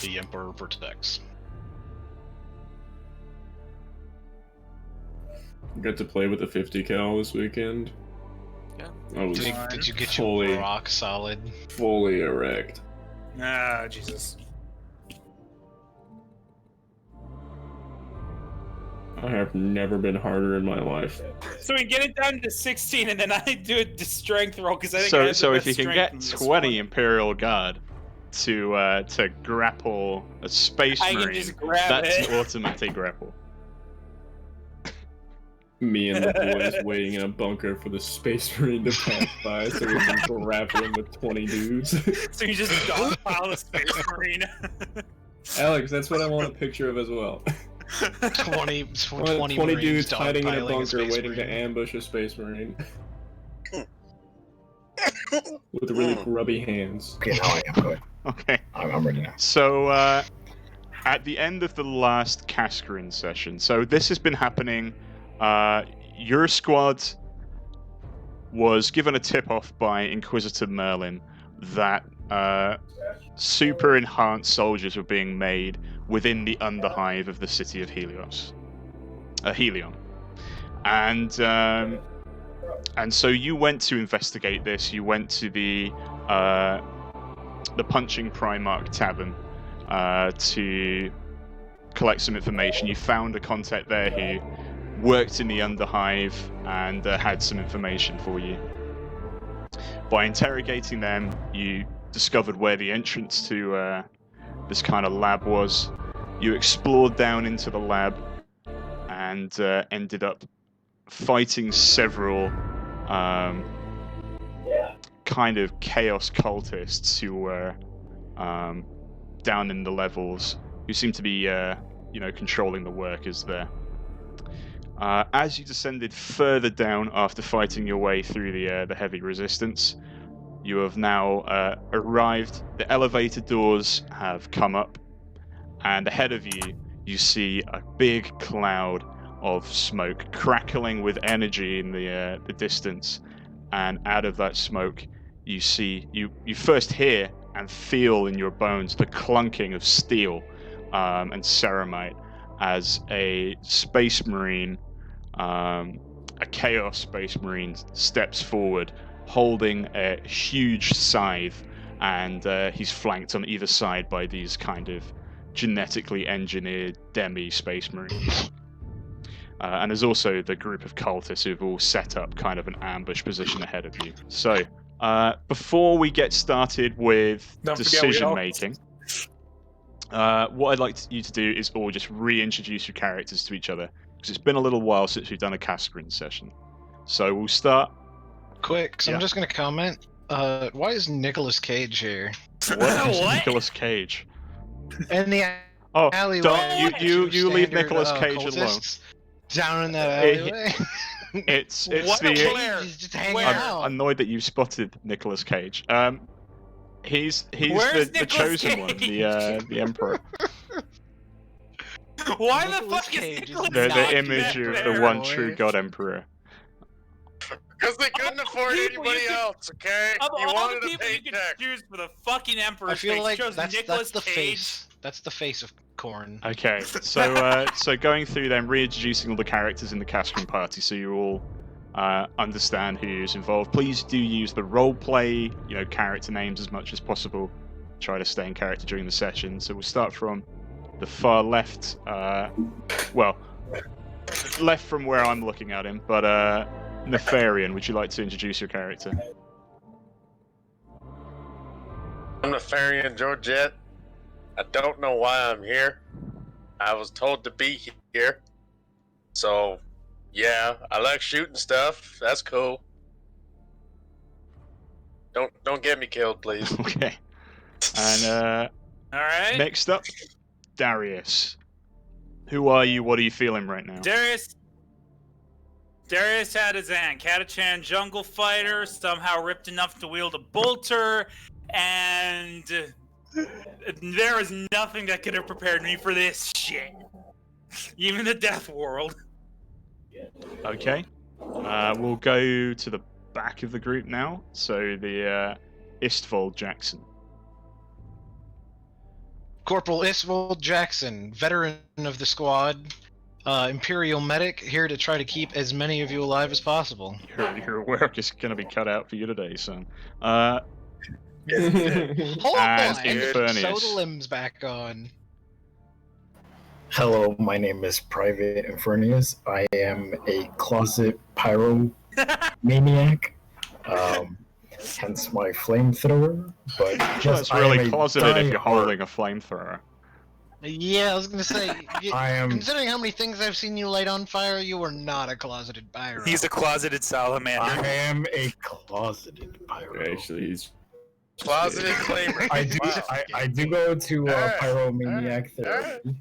the Emperor protects. Got to play with the 50 cal this weekend. Yeah. I was Did you get fully, you rock solid? fully erect. Ah, Jesus. I have never been harder in my life. So we get it down to 16, and then I do a strength roll because I think I have So the if best you can strength get in this 20 one. Imperial Guard to grapple a Space I Marine, can just grab that's it. an automatic grapple. Me and the boys waiting in a bunker for the Space Marine to pass by so we can grapple him with 20 dudes. So you just dogpile the Space Marine. Alex, that's what I want a picture of as well. 20 20 Marines dudes hiding in a dogpiling bunker Space waiting to Marine. ambush a Space Marine. With really grubby hands. Okay, now I am good. Okay. I'm ready now. So, at the end of the last Kaskryn session, so this has been happening. Your squad was given a tip-off by Inquisitor Merlin that super enhanced soldiers were being made within the underhive of the city of Helion. And so you went to investigate this. You went to the Punching Primarch Tavern to collect some information. You found a contact there who worked in the underhive and had some information for you. By interrogating them, you discovered where the entrance to this kind of lab was. You explored down into the lab and ended up fighting several kind of chaos cultists who were down in the levels, who seem to be controlling the workers there. As you descended further down after fighting your way through the heavy resistance, you have now arrived. The elevator doors have come up, and ahead of you, you see a big cloud of smoke crackling with energy in the distance. And out of that smoke, you see, you first hear and feel in your bones the clunking of steel and ceramite as a Space Marine, a Chaos Space Marine, steps forward holding a huge scythe, and he's flanked on either side by these kind of genetically engineered demi-Space Marines. And there's also the group of cultists who've all set up kind of an ambush position ahead of you. So, before we get started with decision-making, what I'd like you to do is all just reintroduce your characters to each other, because it's been a little while since we've done a Kaskryn session. So we'll start. Quick, so I'm just going to comment. Why is Nicolas Cage here? What is Nicolas Cage? In the alleyway. Don't you leave Nicolas Cage alone. Down in that alleyway. It's What? the. Where? Just hanging Where? out. I'm annoyed that you spotted Nicolas Cage. He's Where's the Nicolas chosen one, the Emperor. Why the Nicolas fuck Cage is is Nicolas The Cage image of there? the one true God Emperor. Because they couldn't afford people anybody you could- else, okay? Of You all wanted the a people you could paycheck. choose for the fucking Emperor, I feel like chose that's Nicolas the Cage. face. That's the face of Korn. Okay, so going through them, reintroducing all the characters in the Kaskryn party, so you all understand who's involved. Please do use the roleplay, character names as much as possible. Try to stay in character during the session. So we'll start from the far left. Left from where I'm looking at him, but Nefarian, would you like to introduce your character? I'm Nefarian Georgette. I don't know why I'm here. I was told to be here. So, yeah, I like shooting stuff. That's cool. Don't get me killed, please. Okay. And All right. next up, Darius. Who are you? What are you feeling right now? Darius Hadazan, Catachan jungle fighter, somehow ripped enough to wield a bolter, and there is nothing that could have prepared me for this shit. Even the Death World. Okay. We'll go to the back of the group now. So the Istvold Jackson. Corporal Isvold Jackson, veteran of the squad, Imperial medic, here to try to keep as many of you alive as possible. Your work is going to be cut out for you today, son. Hold And on! Infernius. Sew the limbs back on. Hello, my name is Private Infernius. I am a closet pyromaniac. Hence my flamethrower. But That's really closeted if you're holding a flamethrower. Yeah, I was gonna say, I am. considering how many things I've seen you light on fire, you are not a closeted pyro. He's a closeted salamander. I am a closeted pyro. Actually, he's Closeted flamer. I do go to pyromaniac therapy.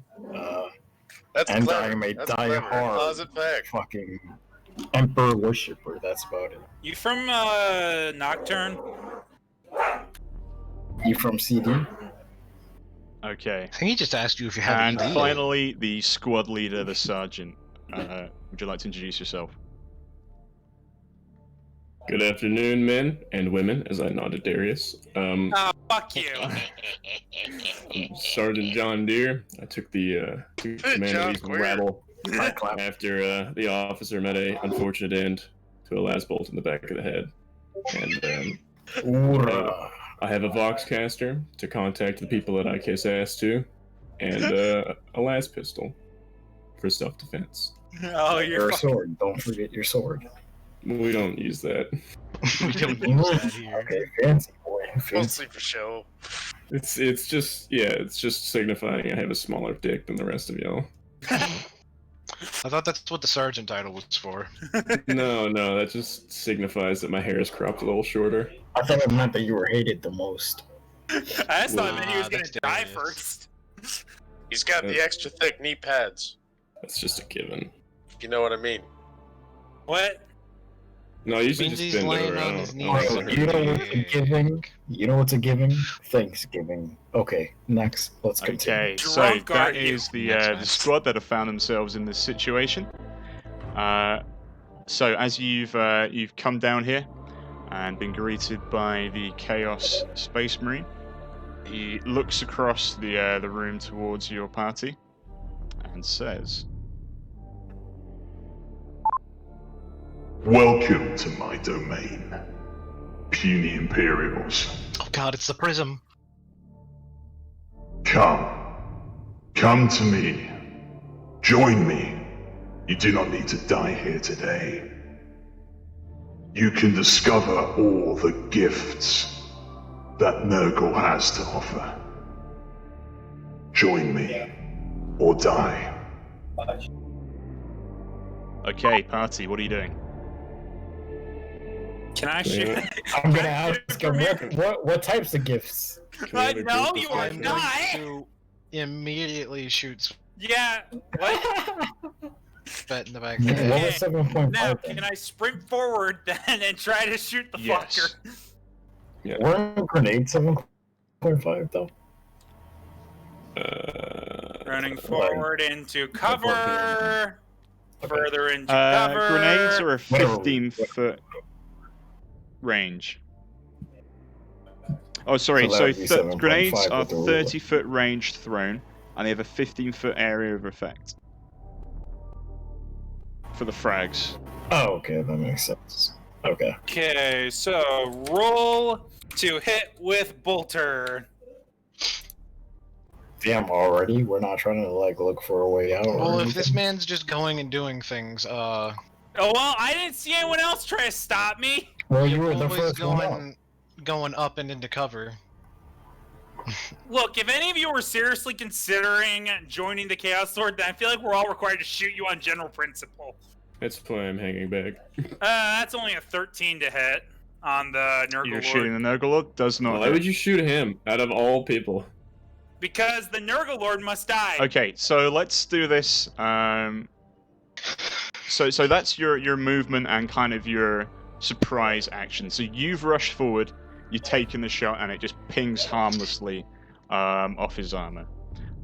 That's And clever. I am a That's clever. die-hard Closet fact. fucking emperor worshipper. That's about it. You from Nocturne? You from CD? Okay. I think he just asked you if you had And ED. finally, the squad leader, the sergeant. Would you like to introduce yourself? good afternoon, men and women, as I nod at Darius. Oh, fuck you. I'm Sergeant John Deere. I took the command John of these Queer. rabble Clap, clap. after the officer met a unfortunate end to a last bolt in the back of the head. And Hoorah. I have a Voxcaster to contact the people that I kiss ass to, and a las pistol for self-defense. Oh, you're Your fucking... sword. Don't forget your sword. We don't use that. We don't use that here. Okay, fancy boy. Fancy. Mostly for show. It's just signifying I have a smaller dick than the rest of y'all. I thought that's what the sergeant title was for. No, that just signifies that my hair is cropped a little shorter. I thought it meant that you were hated the most. I just thought maybe he was Nah, gonna that's die Darius. first. He's got the extra thick knee pads. That's just a given. If you know what I mean. What? No, I usually Means just he's bend laying over. on I his don't- knees. I don't Also, hurt you know my what's a knee. giving? You know what's a giving? Thanksgiving. Okay, next. Let's continue. Okay, so Drunk that are you? is the Next the match. squad that have found themselves in this situation. So as you've come down here and been greeted by the Chaos Space Marine, he looks across the room towards your party and says, Welcome to my domain, puny Imperials. Oh god, it's the prism. Come to me. Join me. You do not need to die here today. You can discover all the gifts that Nurgle has to offer. Join me, or die. "Okay, party, what are you doing?" Can I shoot? Yeah. I'm gonna ask him what types of gifts? Can we have a No, group you are discussion? not. To immediately shoots Yeah. What? Bet in the back of the What head. was 7.5 Now, then? can I sprint forward then and try to shoot the Yes. fucker? Weren't grenades 7.5 though? Running forward into cover. Further into cover. Grenades are a Whatever. 15-foot range. Oh, sorry. So So, that would be 7.5 grenades are with the ruler. 30-foot range thrown, and they have a 15-foot area of effect for the frags. Oh, okay, that makes sense. Okay. Okay, so roll to hit with bolter. Damn, already? We're not trying to look for a way out. or Well, if anything? this man's just going and doing things, Oh well, I didn't see anyone else try to stop me. Well, you you're were the always first one out. going up and into cover. Look, if any of you were seriously considering joining the Chaos Sword, then I feel like we're all required to shoot you on general principle. That's why I'm hanging back. That's only a 13 to hit on the Nurgle You're Lord. shooting the Nurgle, does not Why hit. would you shoot him out of all people? Because the Nurgle Lord must die. Okay, so let's do this. So that's your movement and kind of your surprise action. So you've rushed forward, you've taken the shot, and it just pings harmlessly off his armor.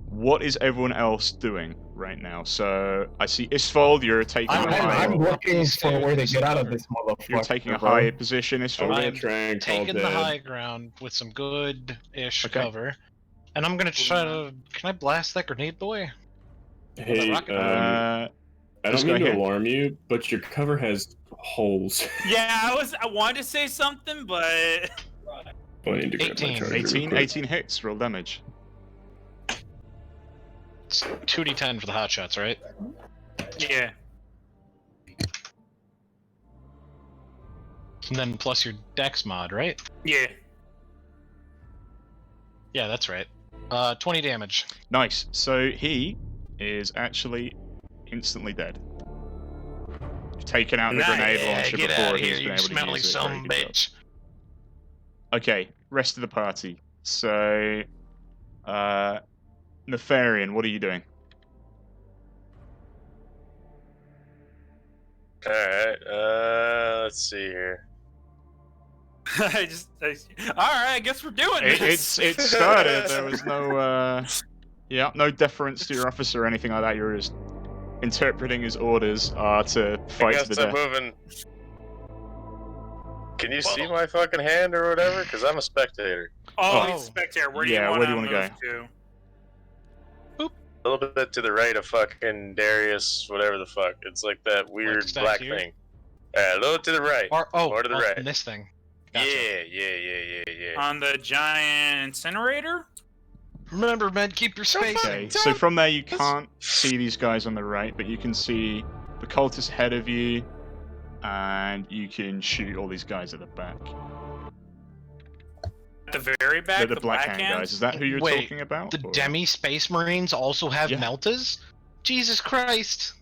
What is everyone else doing right now? So I see Isfold, you're taking a high. I'm looking for a way to get out of this motherfucker. You're taking a bro. high position, I'm Isfold. gonna I'm try and call Taking the Dad. high ground with some good-ish Okay. cover. And I'm gonna try to. Can I blast that grenade boy? Hey, rocket I just don't mean go to ahead. alarm you, but your cover has holes. Yeah, I wanted to say something, but I need to grab my 18. charger real 18, quick. 18 hits. Roll damage. It's 2d10 for the hot shots, right? yeah. And then plus your dex mod, right? Yeah. Yeah, that's right. 20 damage. Nice. So he is actually instantly dead. You've taken out the grenade launcher get before out he's here, been you able to smelly use it. Very son good job. bitch. Okay, rest of the party. So, Nefarian, what are you doing? Alright, let's see here. All right, I guess we're doing this. It started. There was no, no deference to your officer or anything like that. You were just interpreting his orders to I fight to guess the I'm death. moving. Can you see my fucking hand or whatever? Because I'm a spectator. Oh, Oh. he's a spectator. Where do Yeah, you want where do you to wanna move to? A little bit to the right of fucking Darius, whatever the fuck. It's like that weird stacked black here? thing. Yeah, a little to the right. Or to the right. in this thing. Gotcha. Yeah. On the giant incinerator? Remember, men, keep your space. Okay, so from there you can't see these guys on the right, but you can see the cultists ahead of you, and you can shoot all these guys at the back. At the very back, The black hand hands? guys. Is that who you're Wait, talking about? The or- Demi Space Marines also have Yeah. meltas? Jesus Christ.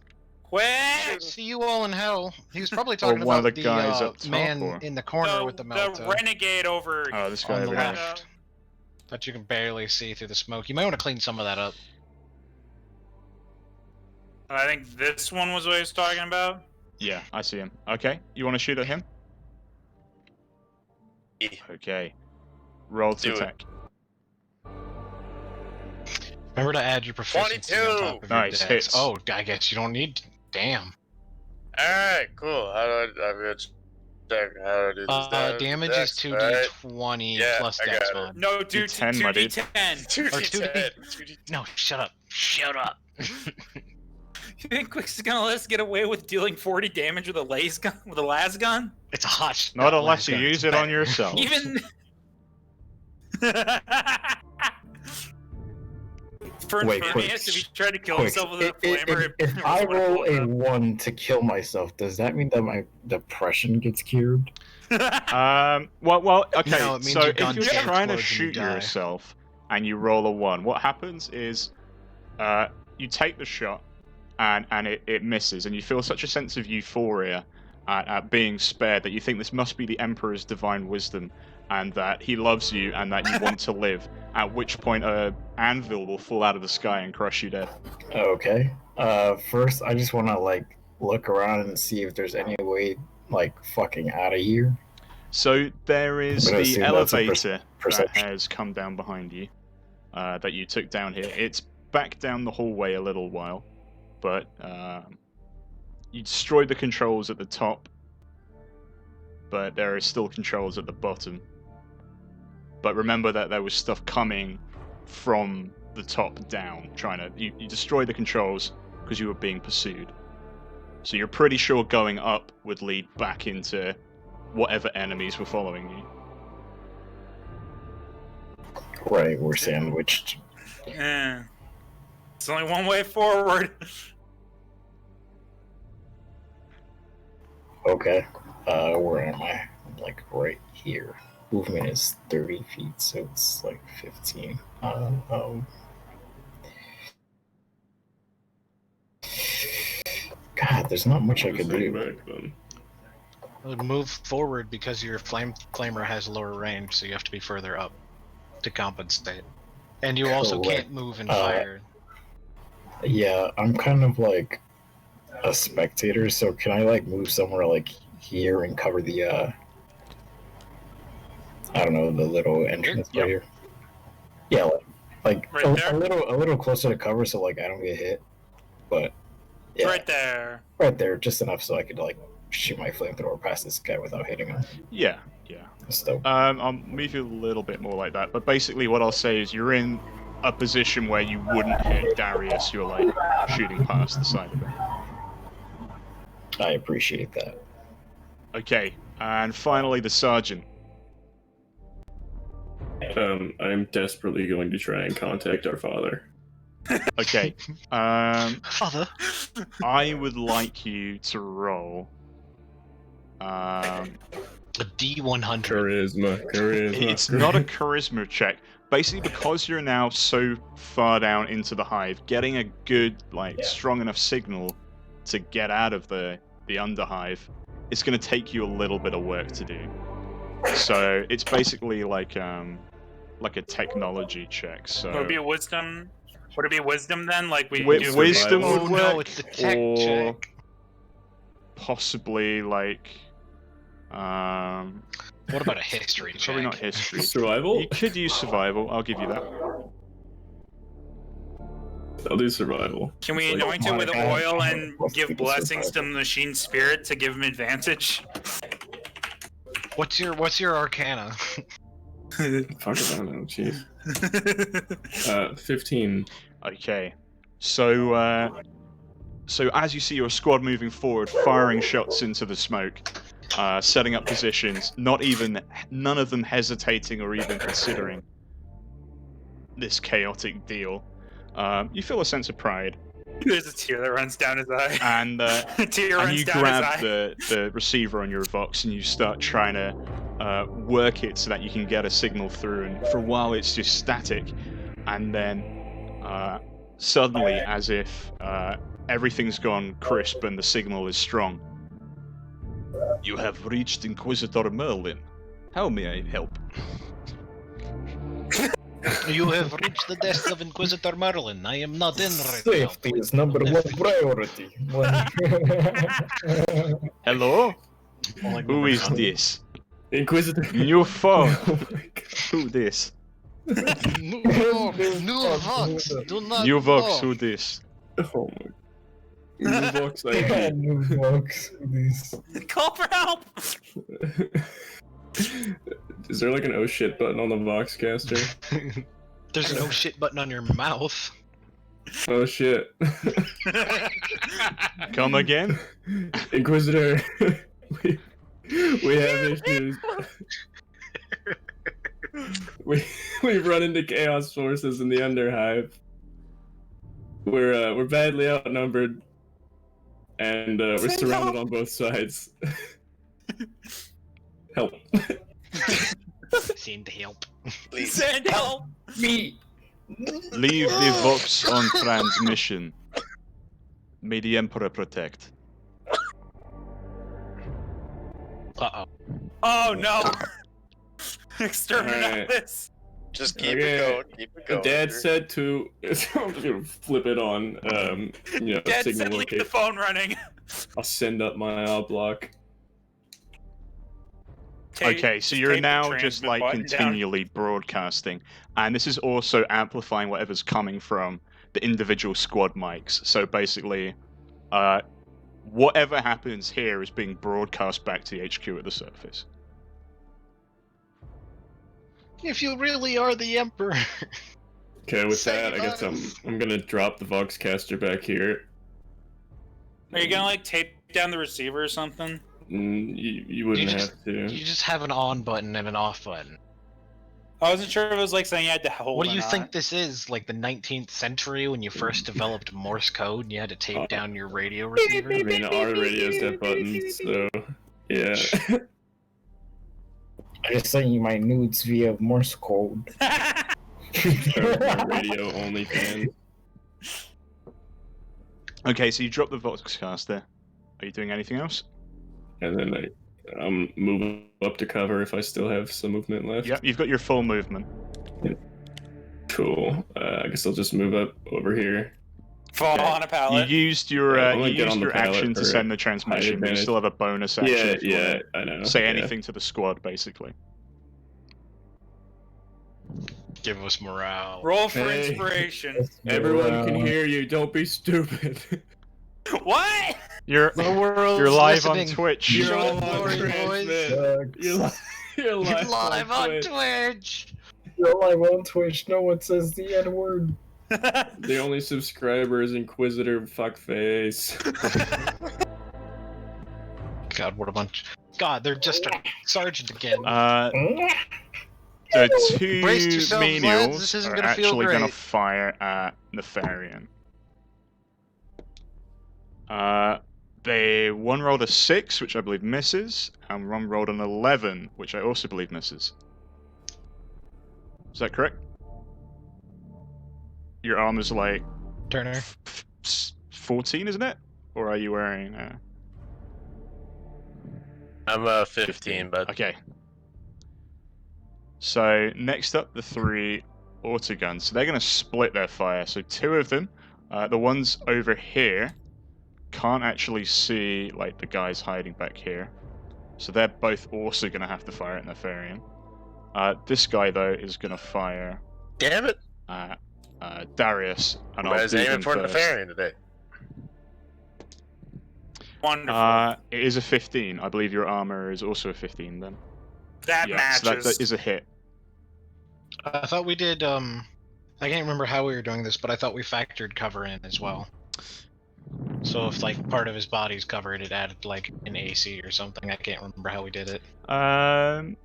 What? See you all in hell. He was probably Or talking one of about the guys up top, man or- in the corner with the melta renegade over Oh, this guy on the over here. left. That you can barely see through the smoke. You might want to clean some of that up. I think this one was what he was talking about. Yeah, I see him. Okay, you want to shoot at him? Yeah. Okay. Roll to Do it. attack. Remember to add your proficiency on 22. top of Nice, your dex. hits. Oh, I guess you don't need. Damn. Alright, cool. How do I check how to do this? Damage Dex, is 2d20 Yeah, plus I dex got it. mod. No, dude, D10, my dude. 2d10. 2d10. 2d10. No, shut up. Shut up. You think Quick's gonna let us get away with dealing 40 damage with a las gun? With a las gun? It's a hot shot. Not unless you gun. use It's it on better. yourself. Even for Wait, Infernus, quick. if he tried to kill Quick, himself with a flamer, if I roll a 1 to kill myself, does that mean that my depression gets cured? Well, okay. No, it means so your if gun you're can't trying to explode when you shoot die. yourself and you roll a 1, what happens is, you take the shot and it misses, and you feel such a sense of euphoria at being spared that you think this must be the Emperor's divine wisdom, and that he loves you and that you want to live. At which point, a anvil will fall out of the sky and crush you dead. Okay. First, I just want to look around and see if there's any way fucking out of here. So there is I'm gonna the assume that's a elevator that perception. has come down behind you, that you took down here. It's back down the hallway a little while, but you destroyed the controls at the top, but there are still controls at the bottom. But remember that there was stuff coming from the top down, you destroyed the controls because you were being pursued. So you're pretty sure going up would lead back into whatever enemies were following you. Right, we're sandwiched. eh, it's only one way forward. Okay. Where am I? I'm right here. Movement is 30 feet, so it's 15. God, there's not much I Just could hang do. back, then. Move forward because your flamer has lower range, so you have to be further up to compensate. And you also Correct. can't move and fire. Yeah, I'm kind of like a spectator, so can I move somewhere here and cover the I don't know, the little entrance Yep. right here? Yeah, Right a there? little closer to cover so I don't get hit. But yeah, Right there. right there, just enough so I could shoot my flamethrower past this guy without hitting him. Yeah. So I'll move you a little bit more like that, but basically what I'll say is you're in a position where you wouldn't hit Darius. You're like shooting past the side of it. I appreciate that. Okay, and finally the sergeant. I'm desperately going to try and contact our father. Okay, Father. I would like you to roll. A D100. Charisma. It's not a charisma check. Basically, because you're now so far down into the hive, getting a good, strong enough signal to get out of the underhive, it's going to take you a little bit of work to do. So it's basically like a technology check. So Would it be a wisdom? Would it be wisdom then? Like we Wi- do wisdom Oh would no, work, it's the tech or check. possibly What about a history check? probably not history. Survival? You could use survival. I'll give you that. I'll do survival. Can we Like, anoint it with my God. oil and Let's give keep it blessings to survival. the machine spirit to give him advantage? What's your arcana? Fuck it, I don't know, jeez. 15. Okay, so as you see your squad moving forward, firing shots into the smoke, setting up positions, none of them hesitating or even considering this chaotic deal. You feel a sense of pride, There's a tear that runs down his eye. and A tear and runs you down grab his eye. the receiver on your Vox and you start trying to work it so that you can get a signal through. And for a while it's just static, and then suddenly, as if everything's gone crisp and the signal is strong. You have reached Inquisitor Merlin. How may I help? You have reached the desk of Inquisitor Merlin. I am not in right now. Safety is number one priority. Hello? Like Who number is nine. this? Inquisitor. New phone. Oh my God. Who this? New Vox. Do not. New Vox. go. Who this? Oh my. New box ID. New box. This. Call for help! Is there like an oh shit button on the Voxcaster? There's an oh shit button on your mouth. Oh shit. Come again? Inquisitor. we have issues. We've run into chaos forces in the underhive. We're badly outnumbered, and we're surrounded on both sides. Help! Send help. Please. Send help! Me. Leave the Vox on transmission. May the Emperor protect. Uh-oh. Oh no! Exterminatus! Just keep Okay. it going. Keep it going. Dad Drew. said to. I'm just gonna flip it on. Dad Signal said leave the location. phone running. I'll send up my block. Okay, so you're tape the now just transmit like button down. continually broadcasting, and this is also amplifying whatever's coming from the individual squad mics. So basically, whatever happens here is being broadcast back to the HQ at the surface. If you really are the Emperor. Okay, with Save that, I guess us. I'm gonna drop the Voxcaster back here. Are you gonna like tape down the receiver or something? You wouldn't You have to. You just have an on button and an off button. I wasn't sure if it was like something you had to hold. What do or you not. think this is? Like the 19th century when you first developed Morse code and you had to tape down your radio receiver? I mean, our radios have buttons, so yeah. I just sent you my nudes via Morse code. Our radio only fan. Okay, so you drop the Voxcaster. Are you doing anything else? And then I'm moving up to cover if I still have some movement left. Yep, you've got your full movement. Cool. I guess I'll just move up over here. Fall Okay. on a pallet. You used Yeah, your I'm gonna get on the pallet action to for send the transmission, but you advantage. still have a bonus action. Yeah, if you yeah, wanna I know. Say yeah. anything to the squad, basically. Give us morale. Roll for Hey. inspiration. Everyone can hear you. Don't be stupid. What? You're The world's you're live on listening. Twitch. You're Show all the on glory, transmit. boys. You're live You're live on Twitch. Twitch. You're live on Twitch. No one says the N word. The only subscriber is Inquisitor Fuckface. God, what a bunch. God, they're just a sergeant again. The two Brace yourselves, lads, menials this isn't are gonna feel actually going to great. fire at Nefarian. One rolled a 6, which I believe misses, and one rolled an 11, which I also believe misses. Is that correct? Your armor's like Turner. 14, isn't it? Or are you wearing? I'm 15, but Okay. So next up, the 3 autoguns. So they're going to split their fire. So 2 of them, the ones over here, can't actually see like the guys hiding back here. So they're both also going to have to fire at Nefarian. This guy though is going to fire damn it, at Darius, and I I'll was do aiming them for first. Nefarian today. Wonderful. It is a 15. I believe your armor is also a 15 then. that Yeah, matches. so that is a hit. I thought we did, I can't remember how we were doing this, but I thought we factored cover in as well. So if, like, part of his body's covered, it added, like, an AC or something. I can't remember how we did it. Do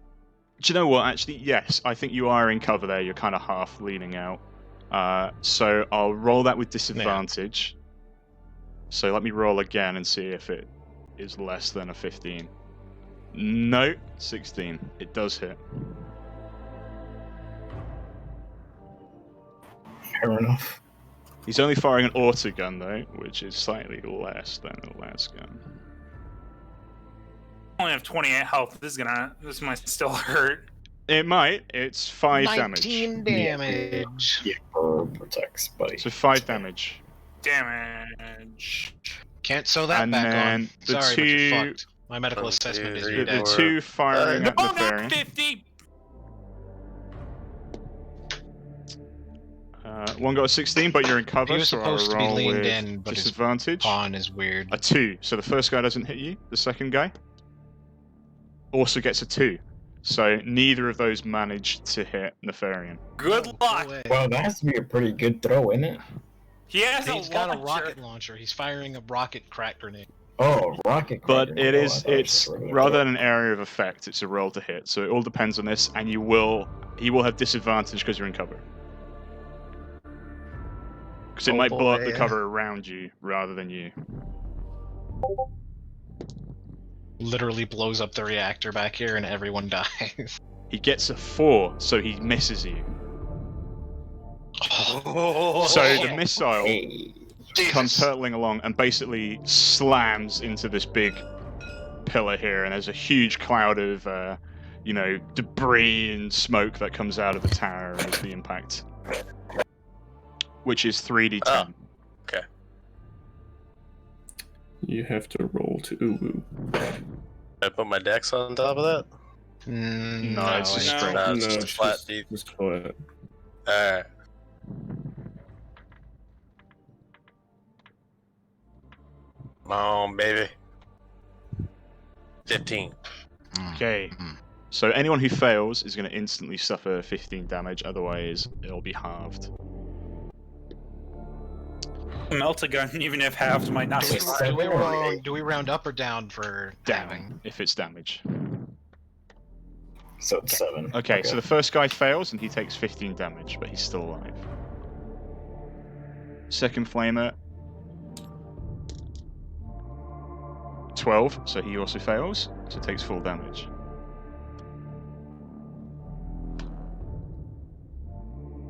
you know what? Actually, yes. I think you are in cover there. You're kind of half leaning out. So I'll roll that with disadvantage. So let me roll again and see if it is less than a 15. No, 16. It does hit. Fair enough. He's only firing an autogun though, which is slightly less than the last gun. I only have 28 health. This might still hurt. It might. It's 5 19 damage. Yeah, protects, buddy. So 5 damage. Damage. Can't sew that And back on. then the Sorry, but two- you're fucked. My medical 1, 2, assessment is 3, you're The dead. 2 firing at Oh, not Nefarian. 50. One got a 16, but you're in He cover, was so I'll supposed to be roll leaned with in, but his disadvantage. pawn is weird. A 2. So the first guy doesn't hit you. The second guy also gets a 2. So neither of those managed to hit Nefarian. Good Oh, luck. no way. Well, that has to be a pretty good throw, isn't it? He has He's a got a launcher. rocket launcher. He's firing a rocket crack grenade. Oh, rocket. But cracker. it Oh, I is, thought it was it's just a regular rather throw. than an area of effect, it's a roll to hit. So it all depends on this, and he will have disadvantage because you're in cover. Because it Oh, might blow up the boy. cover around you rather than you. Literally blows up the reactor back here and everyone dies. He gets a 4, so he misses you. Oh, So the missile Hey. comes hurtling along and basically slams into this big pillar here, and there's a huge cloud of, debris and smoke that comes out of the tower as the impact. Which is 3d10. Oh. Okay. You have to roll to uwu. I put my dex on top of that. No, it's just I- straight. No, it's No, just a flat D. just flat. Alright. Come on, baby. 15. Okay. Mm. So anyone who fails is going to instantly suffer 15 damage, otherwise it'll be halved. melt a gun, even if halved, might not be. Do we round up or down for Down, halving? if it's damage. So it's 7. Okay, so the first guy fails and he takes 15 damage, but he's still alive. Second flamer, 12, so he also fails, so takes full damage.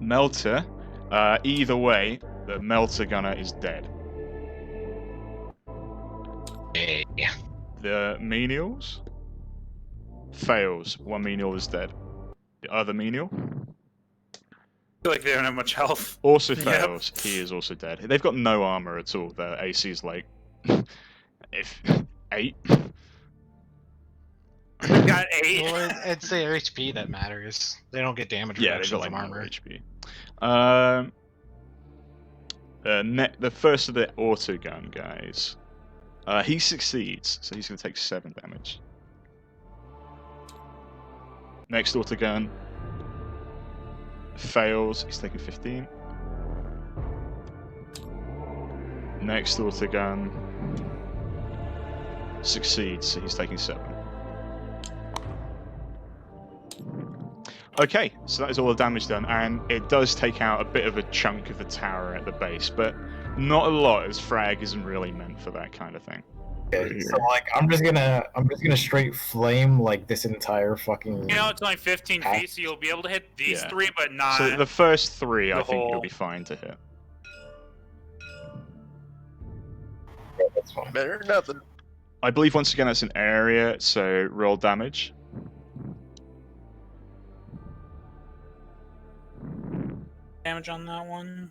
Melter, either way, the Melter gunner is dead. Yeah. The menials fails. One menial is dead. The other menial I feel like they don't have much health. also Yep. fails. He is also dead. They've got no armor at all. Their AC is like if 8. Got 8. Well, it's their HP that matters. They don't get damage Yeah, they've reduction got like from no armor. HP. The first of the autogun guys. He succeeds, so he's going to take 7 damage. Next autogun. fails. He's taking 15. Next auto gun succeeds, so he's taking 7. Okay, so that is all the damage done, and it does take out a bit of a chunk of the tower at the base, but not a lot, as frag isn't really meant for that kind of thing. Okay, so like I'm just gonna straight flame like this entire fucking. You know, it's only 15 feet, so you'll be able to hit these 3, but not. So the first 3, I the think you'll whole- be fine to hit. Yeah, that's fine. Better than nothing. I believe once again that's an area, so roll damage. Damage on that one.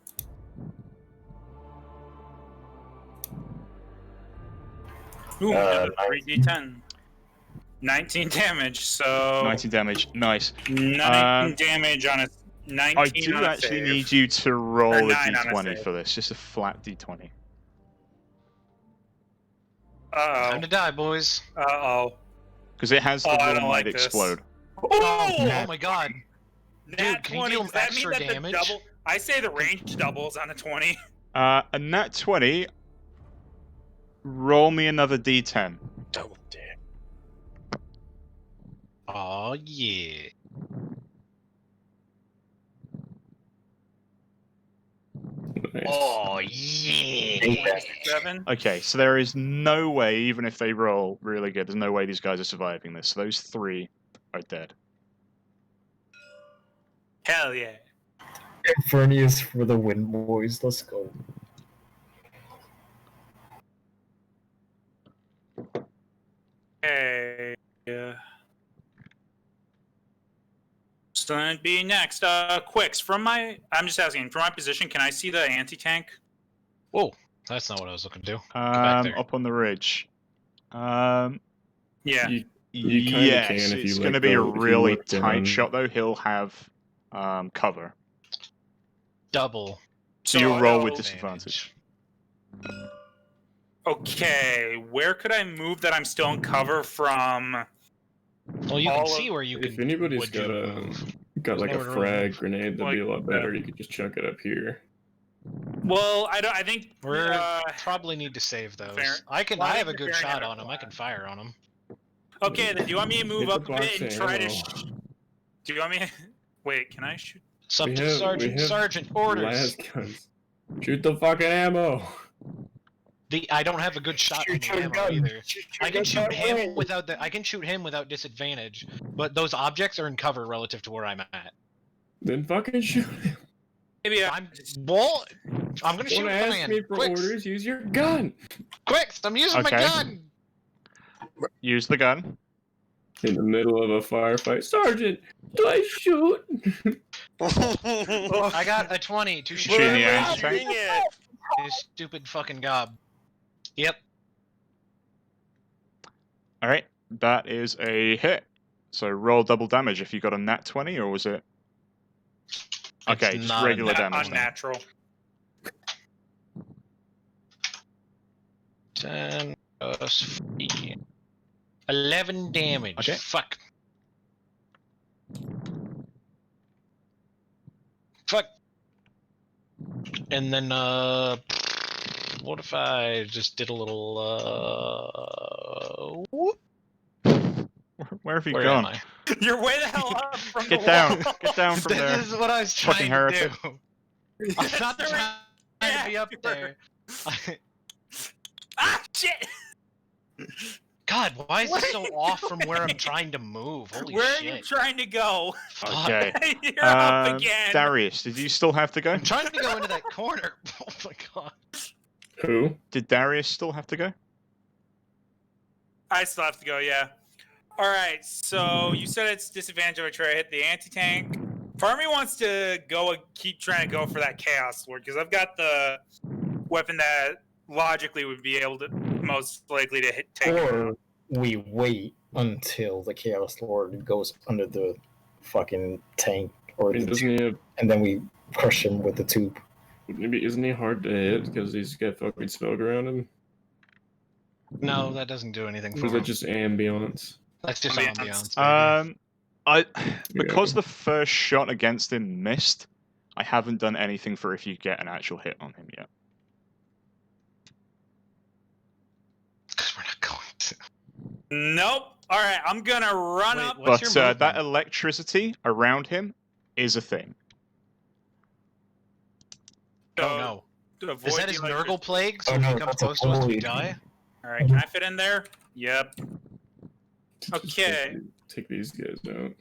Ooh, another 3d10. 19 damage, so 19 damage, nice. 19 damage on a 19 I do on a actually save. need you to roll a 9 on a d20 save. for this, just a flat d20. Time to die, boys. Uh-oh. Because it has the Oh, I roll don't might like this. explode. Oh! Oh my god. Nat can you 20, deal does that mean extra that the damage? double... I say the range doubles on a 20. A nat 20, roll me another d10. Double damn. Oh yeah. Nice. Oh yeah. 7. Okay, so there is no way, even if they roll really good, there's no way these guys are surviving this. So those 3 are dead. Hell yeah. Infernius for the win, boys. Let's go. Okay. Yeah. So that'd be next. Quicks, I'm just asking, from my position, can I see the anti-tank? Whoa, that's not what I was looking to do. Get back there. Up on the ridge. Yeah. You kinda Yes, can if it's you going to look be a down- if you really look tight down. shot, though. He'll have cover. Double. So you'll roll with advantage. disadvantage. Okay, where could I move that I'm still in cover from? Well, you All can of- see where you can. If anybody's would you got move. like a Nowhere to frag move. grenade, that'd be a lot better. You could just chuck it up here. Well, I think We're probably need to save those. fair. I can. Well, I I have a think good you're fair shot enough. on them. I can fire on them. Okay, then do you want me to move Hit the up a box bit and of try to? ammo. Do you want me? Wait, can I shoot? It's up We to have- Sergeant. we have Sergeant orders. Las guns. Shoot the fucking ammo. I don't have a good shot on the Shoot your ammo gun. either. I can shoot him way. without I can shoot him without disadvantage, but those objects are in cover relative to where I'm at. Then fucking shoot him. Maybe I'm well. I'm gonna shoot Don't the ask man. me for Quick, orders. Use your gun. quick! I'm using my Okay. gun. Use the gun. In the middle of a firefight, Sergeant. Do I shoot? I got a 20 to shoot Shooting the him. anti-tank? Dang it. His stupid fucking gob. Yep. All right, that is a hit. So roll double damage if you got a nat 20, or was it? Okay, It's just not a regular nat- damage. then. unnatural. 10 plus 3. 11 damage. Okay. Fuck. Fuck. And then, what if I just did a little, whoop? Where have you Where gone? am I? You're way the hell up from Get the down! wall. Get down from there! This is what I was Fucking trying to heretic. do. I'm not That's the trying to be up you were- there. Ah, shit! God, why is this so off from where I'm trying to move? Holy Where are shit. you trying to go? Fuck. Okay. You're up again. Darius, did you still have to go? I'm trying to go into that corner. Oh my god. Who? Did Darius still have to go? I still have to go, yeah. Alright, so you said it's disadvantage if I try to hit the anti-tank. Part of me wants to go and keep trying to go for that Chaos Lord, because I've got the weapon that logically would be able to most likely to take him Or out. we wait until the Chaos Lord goes under the fucking tank, or And the doesn't he have? and then we crush him with the tube. Maybe isn't he hard to hit because he's got fucking smoke around him? No, that doesn't do anything Or for is him. that just ambiance? That's just Ambiance. ambiance. baby. Because the first shot against him missed, I haven't done anything for if you get an actual hit on him yet. Because we're not going to. Nope. All right, I'm gonna run Wait, up. what's But your that movement? electricity around him is a thing. Oh no. To Is avoid that the his electricity. Nurgle plague? So Oh, if no, you come that's a close to us, we void. die? All right, can I fit in there? Yep. Just Okay. take these guys out.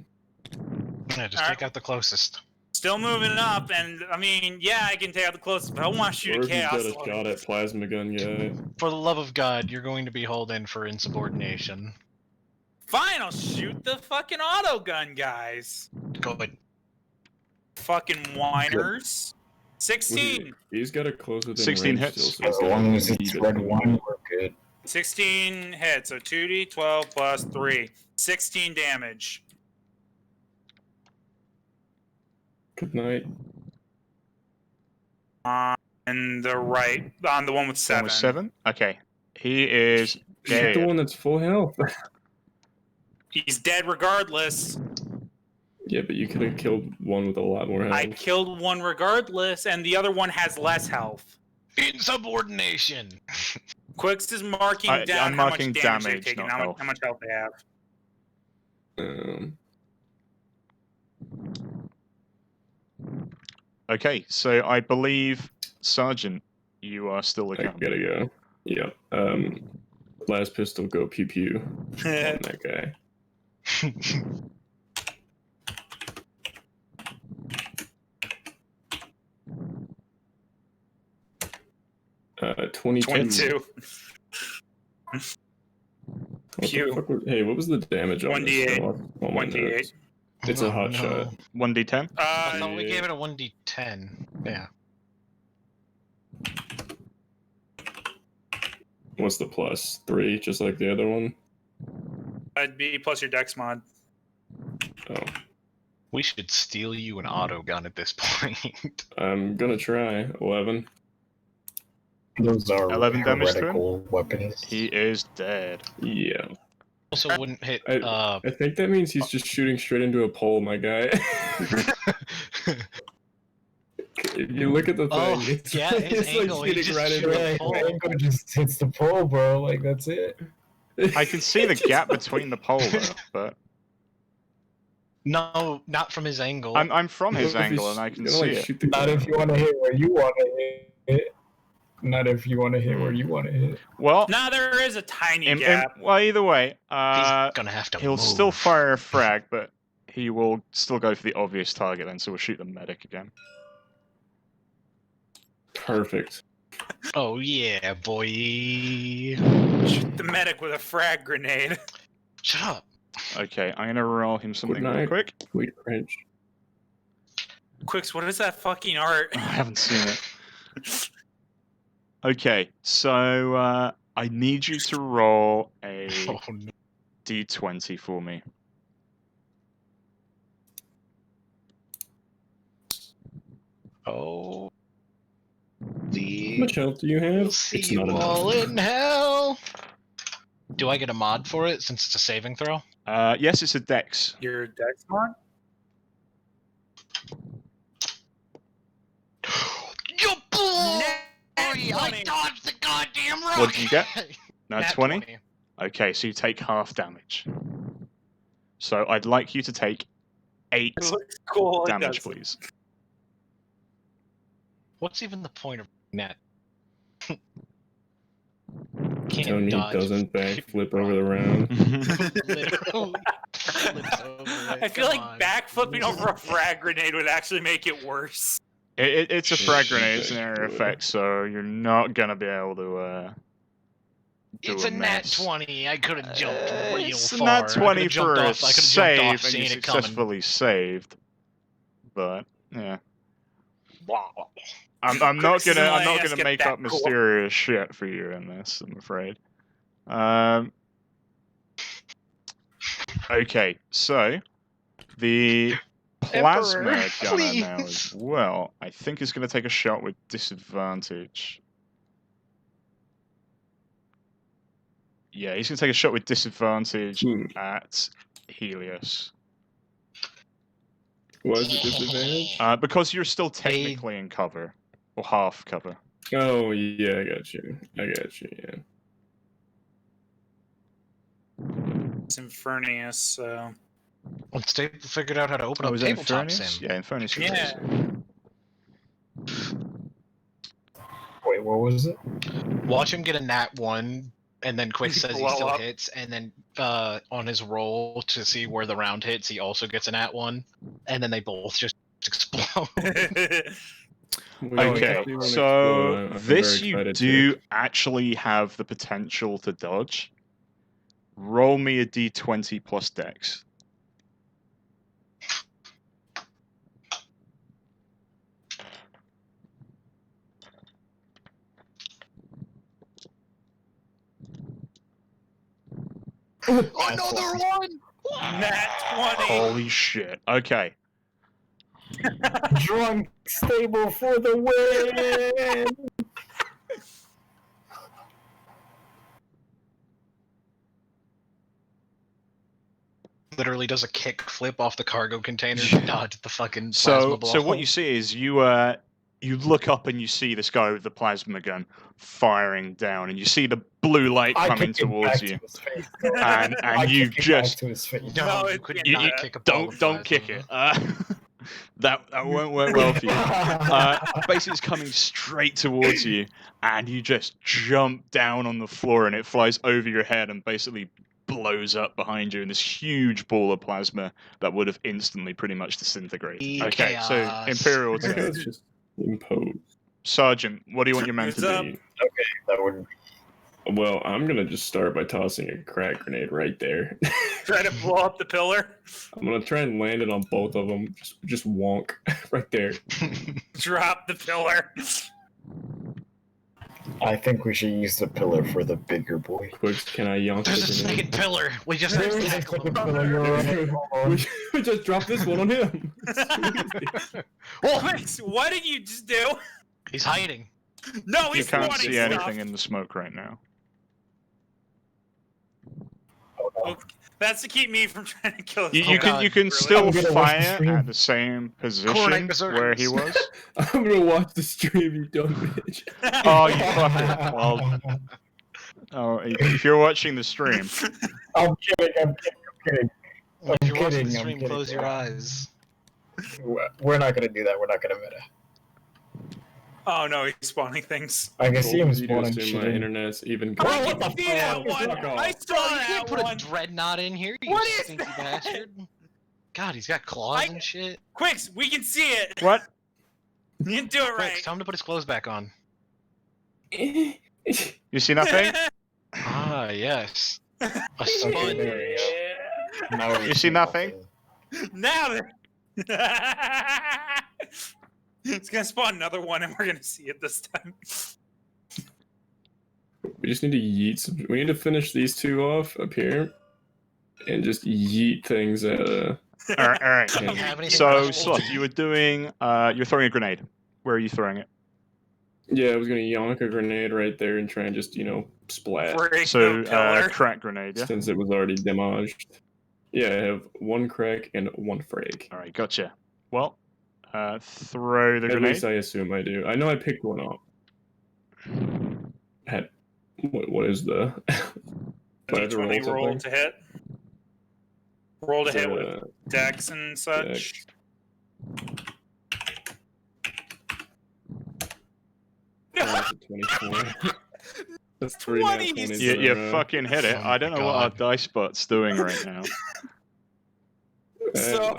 Yeah, just All take right. out the closest. Still moving up, and I mean, yeah, I can take out the closest, but I want to shoot Or a if you've chaos. got a shot at plasma gun guy. For the love of God, you're going to be hauled in for insubordination. Fine, I'll shoot the fucking auto gun guys. Good. Fucking whiners. 16. He's got a close within 16 range hits. still, so As he's got long a as it's lead red at the wine, moment. we're good. 16 hits, so 2d, 12 plus 3. 16 damage. Good night. On the right, on the one with 7. With 7? Okay. He is Shoot dead. the one that's full health. He's dead regardless. Yeah, but you could have killed one with a lot more health. I killed one regardless, and the other one has less health. Insubordination! Quicks is marking down I'm how marking much damage they've damage, taken, not how health. much health they have. Okay, so I believe, Sergeant, you are still I looking. gotta go. Yeah. Last pistol, go pew pew on that guy. 22. 22. What Pew. the fuck was, hey, what was the damage on 1d8. this? Oh, my 1d8. notes. It's a hot shot. 1d10? I thought we Yeah. gave it a 1d10. Yeah. What's the plus? 3, just like the other one? That'd be plus your dex mod. Oh. We should steal you an auto gun at this point. I'm gonna try. 11. Those are 11 damage to him? heretical weapons. He is dead. Yeah. Also wouldn't hit, I think that means he's just shooting straight into a pole, my guy. If you look at the thing, Oh, it's, yeah, his it's angle, like he shooting just right shot into a a pole. pole. Angle just hits the pole, bro. Like, that's it. I can see the gap between the pole, though, but No, not from his angle. I'm from his What if angle he's and I can gonna, see like, it. shoot the Not guy? if you want to hit where you want to hit. Not if you want to hit where you want to hit. Well, Nah, there is a tiny gap. well, either way, He's gonna have to he'll move. still fire a frag, but he will still go for the obvious target then, so we'll shoot the medic again. Perfect. Oh yeah, boy. Shoot the medic with a frag grenade. Shut up. Okay, I'm gonna roll him something real night. quick. Sweet French. Quicks, what is that fucking art? I haven't seen it. Okay, so I need you to roll a Oh no. d20 for me. Oh. How much health do you have? We'll see you all in hell. Do I get a mod for it since it's a saving throw? Yes, it's a dex. Your dex mod? You boy! Nat I 20. dodged the goddamn rocket! What did you get? No, Nat 20? Okay, so you take half damage. So I'd like you to take 8 It looks cool. It damage, does. please. What's even the point of net? Can't Tony dodge. doesn't backflip over the round. Literally flips over it. I feel Come like on. backflipping over a frag grenade would actually make it worse. It's a frag Shit, grenade, it's an area good. effect, so you're not gonna be able to do It's a a nat mess. 20. I could have jumped real It's a far. nat I could've 20 jumped for a off. I could have jumped save, off and seeing you it coming. successfully saved. But yeah, Blah. I'm not Chris gonna isn't letting us get make that up cool. mysterious shit for you in this. I'm afraid. Okay, so the plasma Emperor, gunner now please. as well. I think is going to take a shot with disadvantage. Yeah, he's going to take a shot with disadvantage Hmm. at Helios. Why is it disadvantage? Because you're still technically in cover. Or half cover. Oh, yeah, I got you. Yeah. It's Infernius, so. Well, Staple figured out how to open up was it tabletop Infernus? sim. Yeah, Infernus. Yeah. Wait, what was it? Watch him get a nat 1, and then Quick says he Blow still up. hits, and then on his roll to see where the round hits, he also gets a nat 1, and then they both just explode. Okay, so this you do actually have the potential to dodge. Roll me a d20 plus dex. Another one! Nat 20. Holy shit. Okay. Drunk Stable for the win! Literally does a kick flip off the cargo container to dodge the fucking plasma So ball. what you see is you look up and you see this guy with the plasma gun firing down, and you see the blue light coming towards you, and you just to his face. No, No, you it could can't. not kick a ball of don't kick plasma. it. That won't work well for you. Basically, it's coming straight towards you, and you just jump down on the floor, and it flies over your head and basically blows up behind you in this huge ball of plasma that would have instantly pretty much disintegrated. Okay, so Chaos. Imperial Okay, turn. let's just impose. Sergeant, what do you want your men to What's do? up? That would. Well, I'm gonna just start by tossing a crack grenade right there. Try to blow up the pillar. I'm gonna try and land it on both of them. Just wonk right there. Drop the pillar. I think we should use the pillar for the bigger boy. Quick, can I yonk There's a the grenade? second pillar. We just There have to is a tackle second him. pillar, you're right. Hold on. we just dropped this one on him. Alex, what did you just do? He's hiding. No, You he's can't wanting see stuff. anything in the smoke right now. Hold on. Okay, that's to keep me from trying to kill You, this you guy. can you can Really? still I'm gonna watch the fire stream. at the same position Coordinate where he berserkers. was. I'm gonna watch the stream, you dumb bitch. Oh, you fucker. Well, oh, if you're watching the stream, I'm kidding. If you're watching kidding, the I'm stream, kidding. close your eyes. We're not gonna do that. We're not gonna meta. Oh no, he's spawning things. I can see him Golden spawning videos to my shit. internet's even I going. what can the see that fuck? one. Fuck off. I Bro, saw you can't that put one. a dreadnought in here, you What is stinky that? bastard. God, he's got claws I- and shit. Quicks, we can see it. what? You can do it Quick, right. tell him to put his clothes back on. You see nothing? Ah, yes. A Okay, sponge. there we go. Now we You see nothing? Now it's gonna spawn another one, and we're gonna see it this time. We just need to yeet some. We need to finish these two off up here, and just yeet things at. All right. Do you have anything So, else? Sloth, you were doing. You're throwing a grenade. Where are you throwing it? Yeah, I was gonna yonk a grenade right there and try and just splat. Break So, the pillar. crack grenade, yeah. Since it was already damaged. Yeah, I have one crack and one frag. All right, gotcha. Well, throw the At grenade. least I assume I do. I know I picked one up. Had what is the? Do I have to roll D20 roll something? to hit. Roll to hit with Uh, dex and such. Dex. That's a 24. That's 3 nat 20s. 20s You, in a you row. fucking hit it. Oh I don't know my what our God. dice bot's doing right now. So,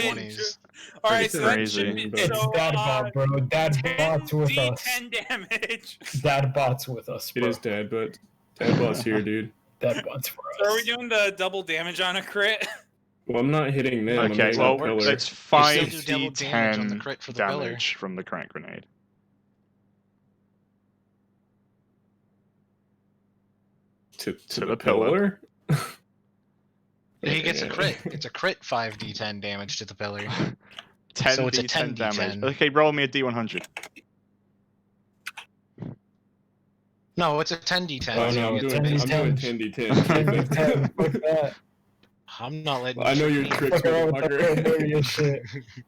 Twenties. all right, so that Crazy. should be It's so, dad bot, bro. Dad 10 bots with us. D10 damage. Dad bots with us, It bro. is dad, but dad boss here, dude. Dad bots for So are we us. doing the double damage on a crit? Well, I'm not hitting them. I'm Okay, hitting well, the pillar. it's You still do double damage on the 5d10 crit for the pillar. damage from the crack grenade. to the the pillar. pillar. He gets a Okay. crit. It's a crit 5d10 damage to the pillar. 10 So it's a d10 damage. 10d10. Okay, roll me a d100. No, it's a 10d10. Oh so no, I'm you get doing the base ten. 10d10. 10 Fuck that. I'm not letting. I know you your shoot me. tricks, Fuck around with that motherfucker. Cornelia shit.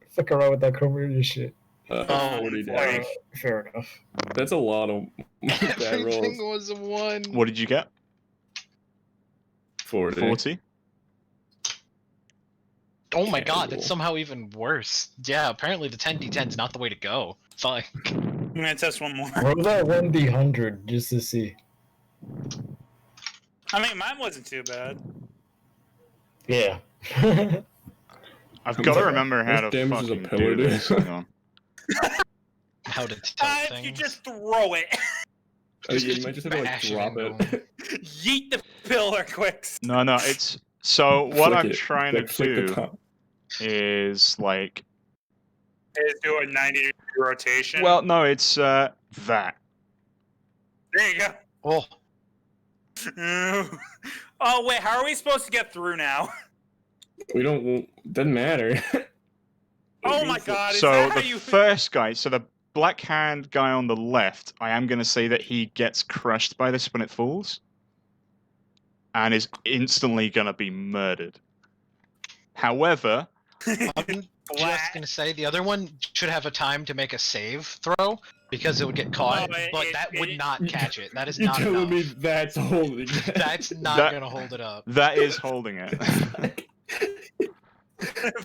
Fuck around with that Cornelia shit. 40 damage. Fair enough. That's a lot of bad Everything rolls. was a 1. What did you get? 40. 40. Oh my god, that's Casual. somehow even worse. Yeah, apparently the 10d10 is not the way to go. Fuck. I'm gonna test one more. Roll that 1d100 just to see. I mean, mine wasn't too bad. Yeah. I've got to remember how This to damage is a fucking pillar, do this. dude. Hang on. How to tilt If things. you just throw it, Oh, yeah, you might just have to like bash it drop into it. yeet the pillar quick. No, it's so what Flick I'm it. trying Like, to flick the do top. is like, Is do a 90-degree rotation. well, no, it's that. there you go. Oh, Oh wait, how are we supposed to get through now? We don't. Doesn't matter. Oh my god! Is So that how the you? first guy, so the black hand guy on the left, I am going to say that he gets crushed by this when it falls, and is instantly going to be murdered. However, I'm just gonna say the other one should have a time to make a save throw because it would get caught, Oh, but that would not catch it. That is You're not telling enough. me that's holding it. That's not That- gonna hold it up. that is holding it.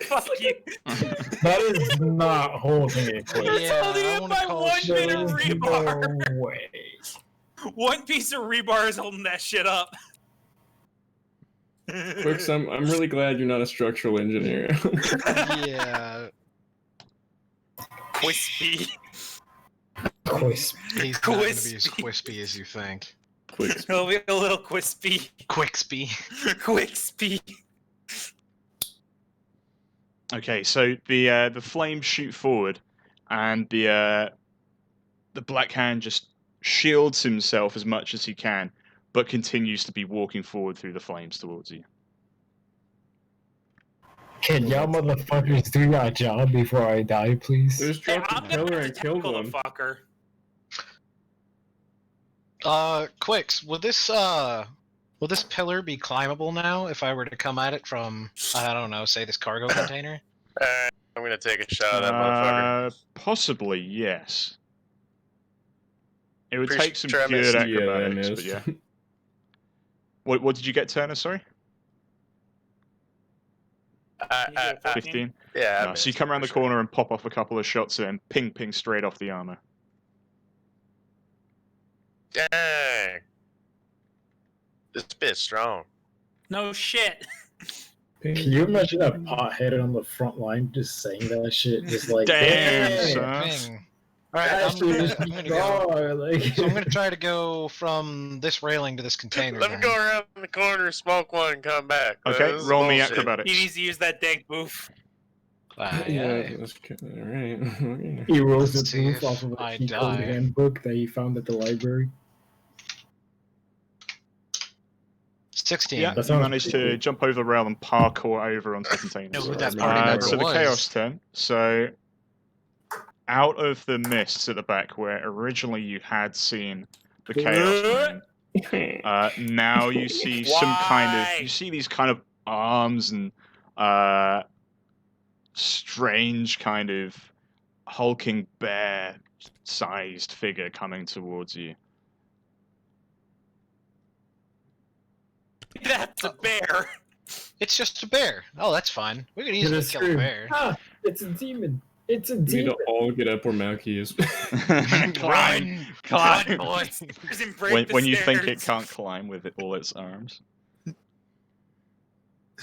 Fuck you! That is not holding it. Quick. Yeah, holding I it wanna by call one shit. bit of There's rebar. no way. One piece of rebar is holding that shit up. Quicks, I'm really glad you're not a structural engineer. Yeah, Crispy. Quisp. he's not gonna be as Quispy. quispy as you think. Quicks. It'll be a little crispy. Quickspy. Quickspy. Okay, so the flames shoot forward, and the Black Hand just shields himself as much as he can, but continues to be walking forward through the flames towards you. Can y'all motherfuckers do your job before I die, please? Just Hey, drop I'm the gonna pillar have and to kill tackle one. the fucker. Quicks, will this pillar be climbable now if I were to come at it from, I don't know, say this cargo container? Alright, I'm gonna take a shot at that motherfucker. Possibly, yes. It would Pretty take some sure I good missed. acrobatics, but yeah. What did you get, Turner? Sorry, I, 15. yeah. I No, so you missed, come around the for sure. corner and pop off a couple of shots, and ping straight off the armor. Dang. This bit's strong. No shit. Can you imagine a pothead on the front line just saying that shit? Just like, Damn, "Hey, son. Ping. Alright, that I'm shit is gonna go. strong," like- So I'm gonna try to go from this railing to this container. Let me then. go around the corner, smoke one, and come back. Okay, This is roll me bullshit. acrobatics. He needs to use that dank move. Yeah, that's good. Alright. He rolls Let's the see proof if off of a I cheat code die. handbook that he found at the library. 16. Yeah, That you sounds managed pretty to cool. jump over the rail and parkour over onto the containers. Know who Sorry, that my party bad. member So the was. chaos turn. So out of the mists at the back, where originally you had seen the chaos moon, now you see some kind of Why? these kind of arms and strange kind of hulking bear-sized figure coming towards you. That's a bear. It's just a bear. Oh, that's fine. We can easily Just kill a scream, bear. "Ah, it's a demon! It's a We need demon!" to all get up where Malky is. Climb, Run, boys. And break when the you think it stairs. can't climb with all its arms.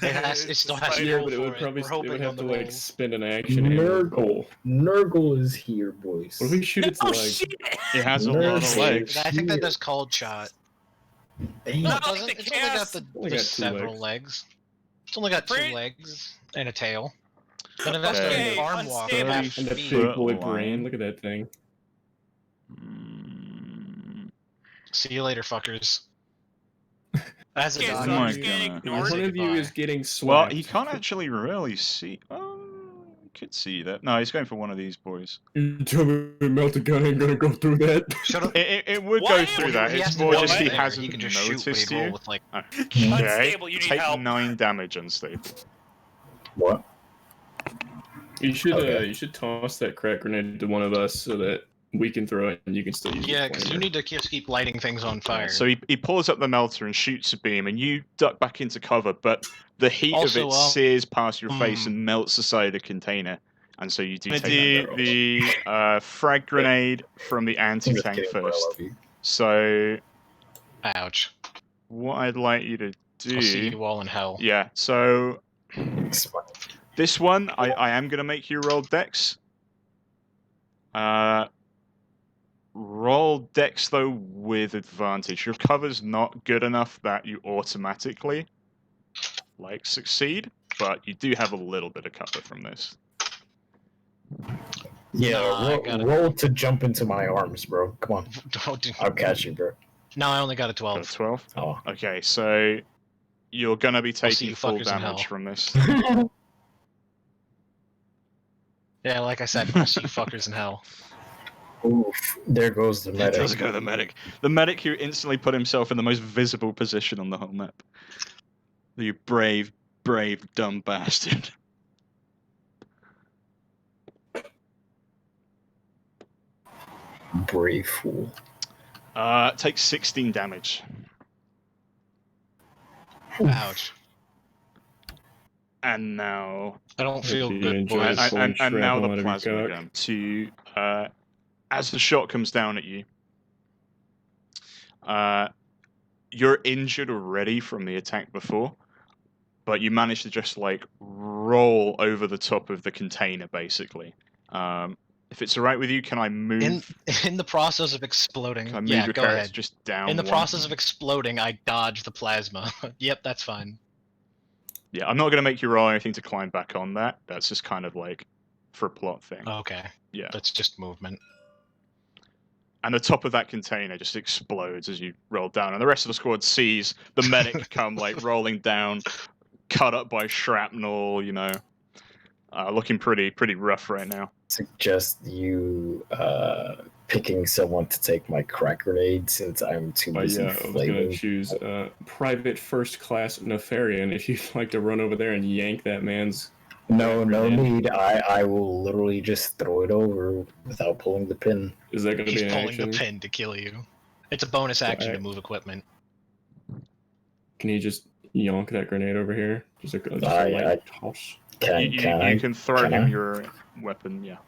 It still has to Yeah, roll but it for would it. probably We're it hoping would on have the to like rolls. spend an action. and roll. Nurgle. Nurgle is here, boys. What if we shoot its Oh leg? shit! It has a lot of Nurgle. legs. I think that does cold shot. Damn. No, I it think doesn't. the It's only got chaos- the Only got two several legs. It's only got two Pretty- legs and a tail. Then it has Okay, to arm walk unstable. half And that feet. big bullet Line. brain. Look at that thing. Mm, See you later, fuckers. As a Okay, so dog, I'm I'm just just getting gonna- In ignored. front of you goodbye. is getting well, slapped. he can't actually really see. Oh, could see that. No, he's going for one of these boys. You tell me melted gun ain't gonna go through that. Shut up. It would Why go through would that. He It's has to more know just it's he there. hasn't He can just shoot, but noticed he'd roll you. with like. Okay. Unstable, you need Take help. 9 damage unstable. What? You should Okay. you should toss that crack grenade to one of us so that we can throw it and you can still use Yeah, the because flamer. you need to just keep lighting things on fire. So he pulls up the melter and shoots a beam, and you duck back into cover, but the heat Also, of it sears past your face hmm. and melts the side of the container, and so you do Gonna take do the frag grenade from the I'm just anti-tank kidding, bro, I first. love you. So Ouch. what I'd like you to do... I'll see you all in hell. Yeah, so It's fine. this one, I am going to make you roll Dex. Roll Dex, though, with advantage. Your cover's not good enough that you automatically, succeed, but you do have a little bit of cover from this. Yeah, Nah, I got it. roll to jump into my arms, bro. Come on. I'll catch you, bro. No, I only got a Got 12. a 12? Oh. Okay, so you're going to be I'll see taking you full fuckers in hell. damage from this. Yeah, like I said, I'll see you fuckers in hell. Oof, there goes the It medic. does go to the medic. The medic who instantly put himself in the most visible position on the whole map. You brave, dumb bastard. Brave fool. Takes 16 damage. Ouch. And now... I don't feel you good, enjoy boys. it. And now shrapnel out the of your plasma cock. gun. As the shot comes down at you, you're injured already from the attack before, but you manage to just roll over the top of the container, basically. If it's alright with you, can I move? In the process of exploding, Can I move yeah, your go character ahead. just down? In the one? process of exploding, I dodge the plasma. Yep, that's fine. Yeah, I'm not going to make you roll anything to climb back on that. That's just kind of for a plot thing. Okay. Yeah. That's just movement. And the top of that container just explodes as you roll down, and the rest of the squad sees the medic come rolling down, cut up by shrapnel. Looking pretty rough right now. Suggest you picking someone to take my crack grenade since I'm too busy Yeah, I was gonna flaming. choose Private First Class Nefarian if you'd like to run over there and yank that man's. No need. I will literally just throw it over without pulling the pin. Is that gonna He's be an pulling action? the pin to kill you. It's a bonus action to Alright. move equipment. Can you just yonk that grenade over here? Just a I- light toss. Can I? You can throw Can him I? your weapon, yeah.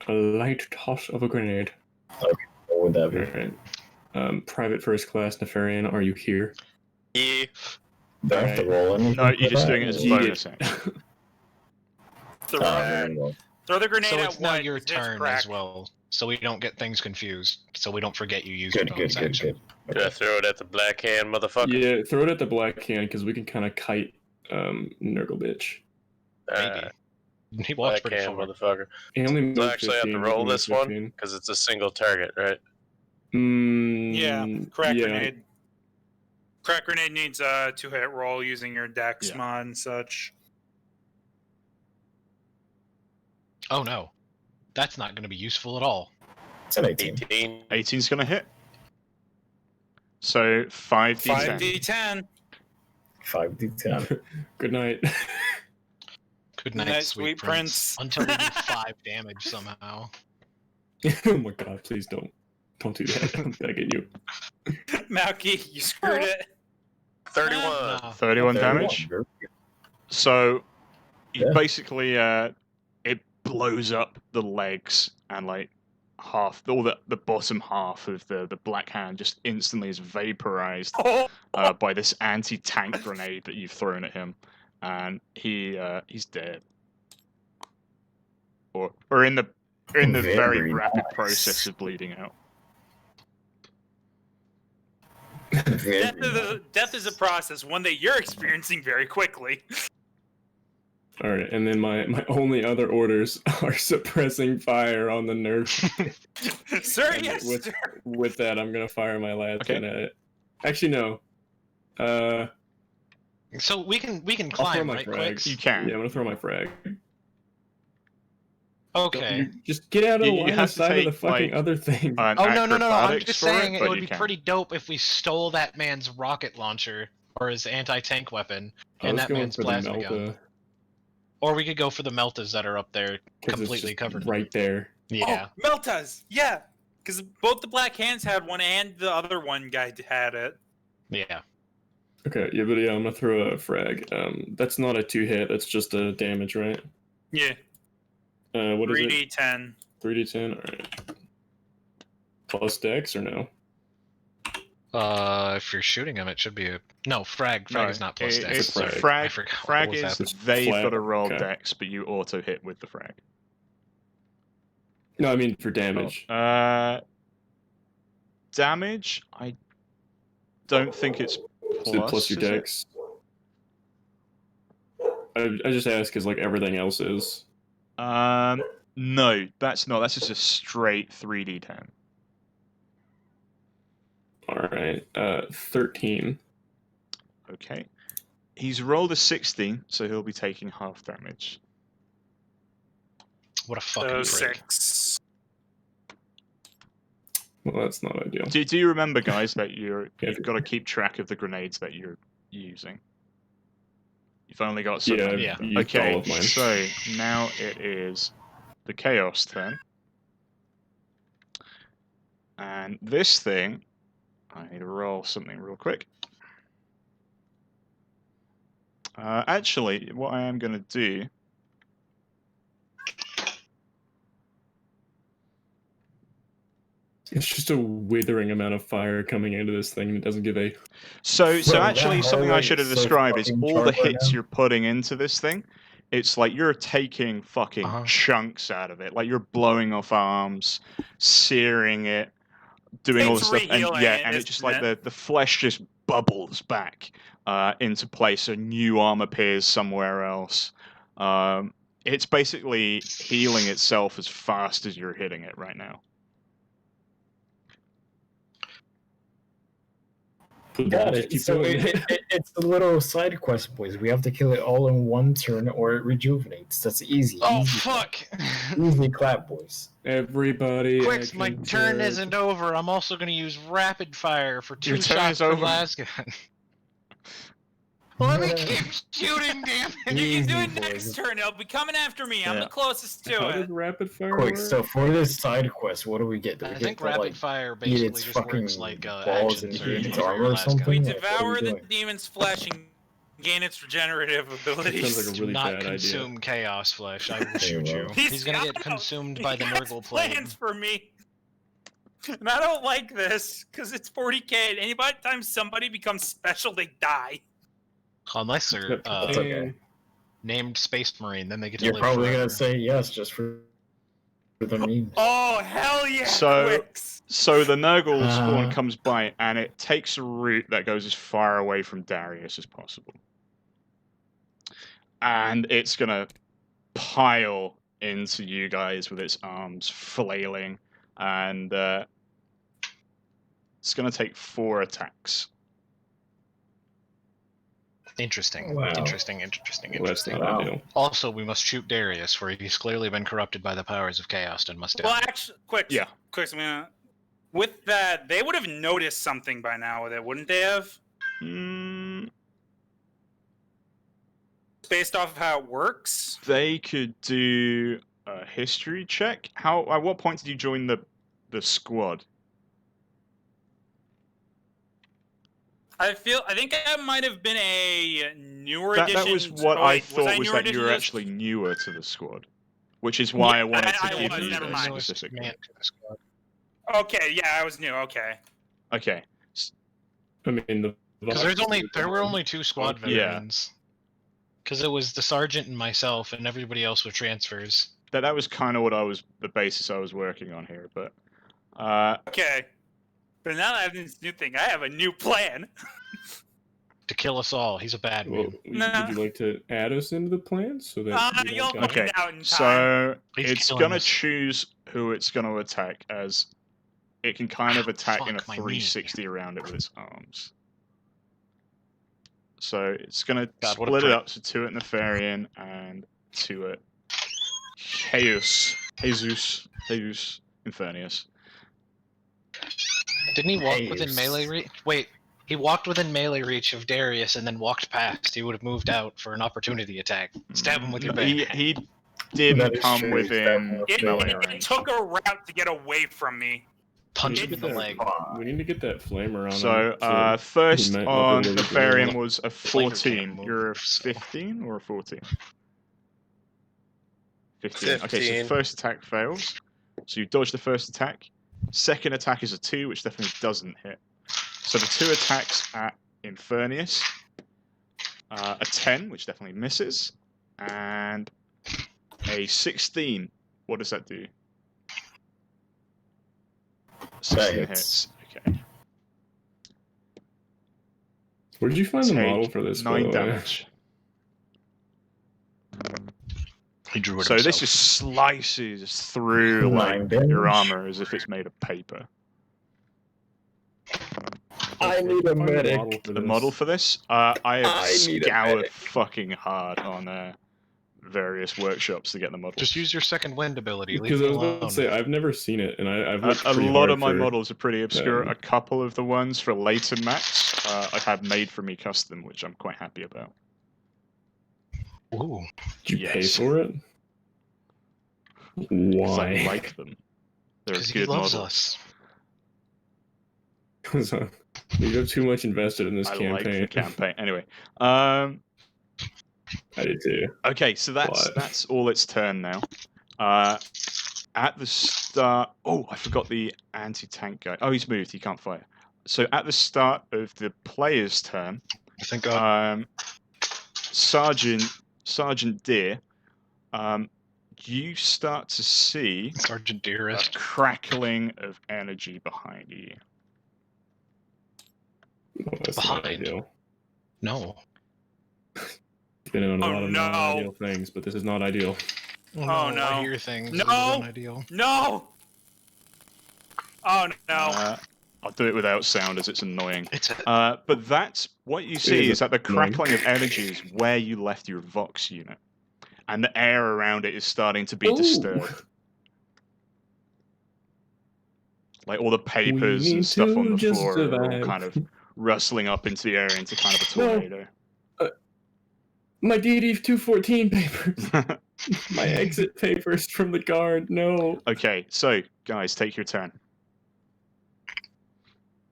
A light toss of a grenade. What would that be? Alright. Private First Class Nefarian, are you here? Yeah. Do I have to roll anything? No, you're for just that? doing it as a Yeet bonus it. action. Throw, Well, throw the grenade So at it's now one. your It's turn crack. as well, so we don't get things confused. So we don't forget you used good, your good, bonus good, action. good. Do I throw it at the black hand, motherfucker? Yeah, throw it at the black can because we can kind of kite Nurgle bitch. Maybe. He walks Black pretty hand, far. motherfucker. He only moved So I actually have to 15, roll moved this one 15. because it's a single target, right? Yeah, crack yeah. grenade. Crack grenade needs a 2-hit roll using your dex Yeah. mod and such. Oh no. That's not going to be useful at all. It's an 18. 18. 18's gonna hit. So 5d10. 5d10. 5d10. Good night. Good night, Night, sweet sweet prince. prince. Until we do 5 damage somehow. Oh my god, please don't do that. I'm begging you. Malky, you screwed it. 31. Nah. 31 damage. So you Yeah. basically it blows up the legs and half the bottom half of the black hand just instantly is vaporized Oh, by this anti-tank grenade that you've thrown at him, and he's dead. Or in the very Very rapid nice. process of bleeding out. death is a process, one that you're experiencing very quickly. Alright, and then my only other orders are suppressing fire on the nerf. Sir, And yes, with, sir. with that, I'm gonna fire my last Okay. gun at it. Actually, no. So we can I'll throw climb, my right, frag. Quicks? You can. Yeah, I'm gonna throw my frag. Okay. You just get out of the You line have of to sight of the take, fucking like, other thing. an Oh no! I'm acrobatics just for saying it, it but would you be can. pretty dope if we stole that man's rocket launcher or his anti-tank weapon I and was that going man's for the plasma gun. Melta, Or we could go for the Meltas that are up there, because it's completely just covered. right there. Yeah. Oh, Meltas! Yeah! Because both the Black Hands had one and the other one guy had it. Yeah. Okay, yeah, but yeah, I'm gonna throw a frag. That's not a 2-hit, that's just a damage, right? Yeah. What is it? 3d10. 3d10? Alright. Plus dex or no? If you're shooting him, it should be a frag. Frag No, is not plus dex. It's It's frag. I frag. forgot what Frag was is happening. they've flat, got to roll okay. dex, but you auto hit with the frag. No, I mean for damage. Damage. I don't think it's Is it plus your is it? dex? I just ask because like everything else is. No, that's not. That's just a straight 3d10. Alright, 13. Okay. He's rolled a 16, so he'll be taking half damage. What a fucking So prick. 6. Well, that's not ideal. Do you remember, guys, that you've Yeah. got to keep track of the grenades that you're using? You've only got Yeah, some. Yeah. I've used all Okay, of mine. so now it is the Chaos turn. And this thing, I need to roll something real quick. Actually, what I am going to do... It's just a withering amount of fire coming into this thing, and it doesn't give a. So Bro, actually, that something I hallway should have is so described is fucking all the dark right hits now. you're putting into this thing. It's like you're taking fucking Uh-huh. chunks out of it. Like you're blowing off arms, searing it, doing all It's this stuff, and re-healing yeah, it, and it just like isn't the flesh just bubbles back into place. A new arm appears somewhere else. It's basically healing itself as fast as you're hitting it right now. Got it. Keep So doing it. it's the little side quest, boys. We have to kill it all in one turn, or it rejuvenates. That's easy. Oh easy fuck! Easy clap, boys. Everybody. Quicks, my action turn check. isn't over. I'm also going to use rapid fire for 2 Your turn shots is per over. lasgun. Let me keep shooting, damn it! You can do Easy, it next boys. turn. It'll be coming after me. I'm Yeah. the closest to How it. does rapid fire Quick. work? So for this side quest, what do we get? Do we I get think to, rapid like, fire eat basically its just works fucking like balls action and surge gain its for your armor or lasgun. something? We Like, what are devour the doing? demon's flesh and gain its regenerative That abilities. sounds like a Do really not bad idea. consume chaos flesh. I will shoot you. well. He's gonna get consumed by the Nurgle plans plague. for me. And I don't like this because it's 40k. Anytime somebody becomes special, they die. Unless they're That's okay. named Space Marine, then they get to You're live probably forever. gonna say yes just for the memes. Oh hell yeah! So- Quicks. So the Nurgle spawn Uh. comes by, and it takes a route that goes as far away from Darius as possible. And it's gonna pile into you guys with its arms flailing, and it's gonna take 4 attacks. Interesting. Wow. Interesting. Well, that's Interesting. not Wow. ideal. Also, we must shoot Darius, for he's clearly been corrupted by the powers of chaos and must die. Well, actually, Quicks. Yeah. Quicks. I mean, with that, they would have noticed something by now with it, wouldn't they have? Based off of how it works. They could do a history check. At what point did you join the squad? I think I might have been a newer That edition. was what oh, I wait, thought was newer that you were edition? actually newer to the squad, which is why Yeah, I wanted to I give was, you never that mind. specifically. Man to the squad. Okay, yeah, I was new. Okay. Okay, I mean, Because there were only 2 squad Yeah. veterans. Because it was the sergeant and myself, and everybody else were transfers. that was kind of the basis I was working on here, but Okay. But now that I have this new thing, I have a new plan. To kill us all. He's a bad Well, man. Nah. would you like to add us into the plan so that we You'll don't find okay. out in time. So He's it's killing gonna us. choose who it's gonna attack, as it can kind of attack in a Fuck my knee. 360 around it with its arms. So it's gonna God, what a split it prick. up to 2 at Nefarian and 2 at Chaos. Jesus Infernius. Didn't he walk Hey, within s- melee reach? Wait, he walked within melee reach of Darius and then walked past. He would have moved out for an opportunity attack. Stab him with your bayonet. He didn't That is come true, within that melee It range. took a route to get away from me. Punch We him need in to the get leg. that- We need to get that flamer on So, him. So first he might not be on able to regain Nefarian it. was a Flamer 14. can't move, You're a so- 15 or a 14? 15. Okay, so 15. first attack fails. So you dodge the first attack. Second attack is a 2, which definitely doesn't hit. So the 2 attacks at Infernius. A 10, which definitely misses. And a 16. What does that do? 16 hits. hits. Okay. Where did you find the Take model for this? by 9 the way? damage. He drew it So this himself. just slices through like 9 damage? your armor as if it's made of paper. I Where'd need you a find the medic. model for The this? model for this, I have I need a scoured medic. fucking hard on various workshops to get the models. Just use your second wind ability. Leave Because me I was about alone. to say I've never seen it, and I've A, looked a pretty lot hard of my for models are pretty obscure. them. A couple of the ones for later maps I have made for me custom, which I'm quite happy about. Ooh. Did you pay Yes. for it? Because I Why? like them. They're Because he good loves models. us. You have too much invested in this I campaign. like the campaign. Anyway, um, I did too. okay, so But- that's all its turn now. At the start, oh, I forgot the anti-tank guy. Oh, he's moved. He can't fire. So at the start of the player's turn, Thank God. Sergeant Deer, you start to see Sergeant a Dearest. crackling of energy behind you. Well, that's not Behind. ideal. No. Been on a Oh, lot of no. non-ideal things, but this is not ideal. Oh, no. I hear things. No. This is unideal. No! Oh no. I'll do it without sound as it's annoying. It's a, But that's what you see is is that the annoying. crackling of energy is where you left your Vox unit. And the air around it is starting to be disturbed. Like all the papers We and need stuff on to the just floor are all survive. kind of rustling up into the air into kind of a No. tornado. My DD 214 papers. My exit papers from the guard. No. Okay, so guys, take your turn.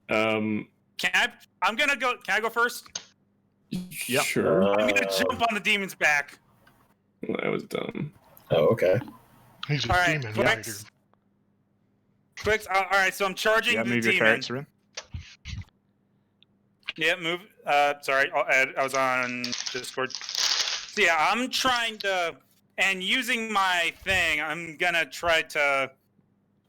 Um. Can I go first? Yep. Sure. I'm gonna jump on the demon's back. Well, that was dumb. Oh, okay. he's a Alright, demon. Twix. Twix, alright, so I'm charging Yeah, the move your demon. character in. Yeah, move. Sorry, I was on Discord. So yeah, I'm trying to, and using my thing, I'm gonna try to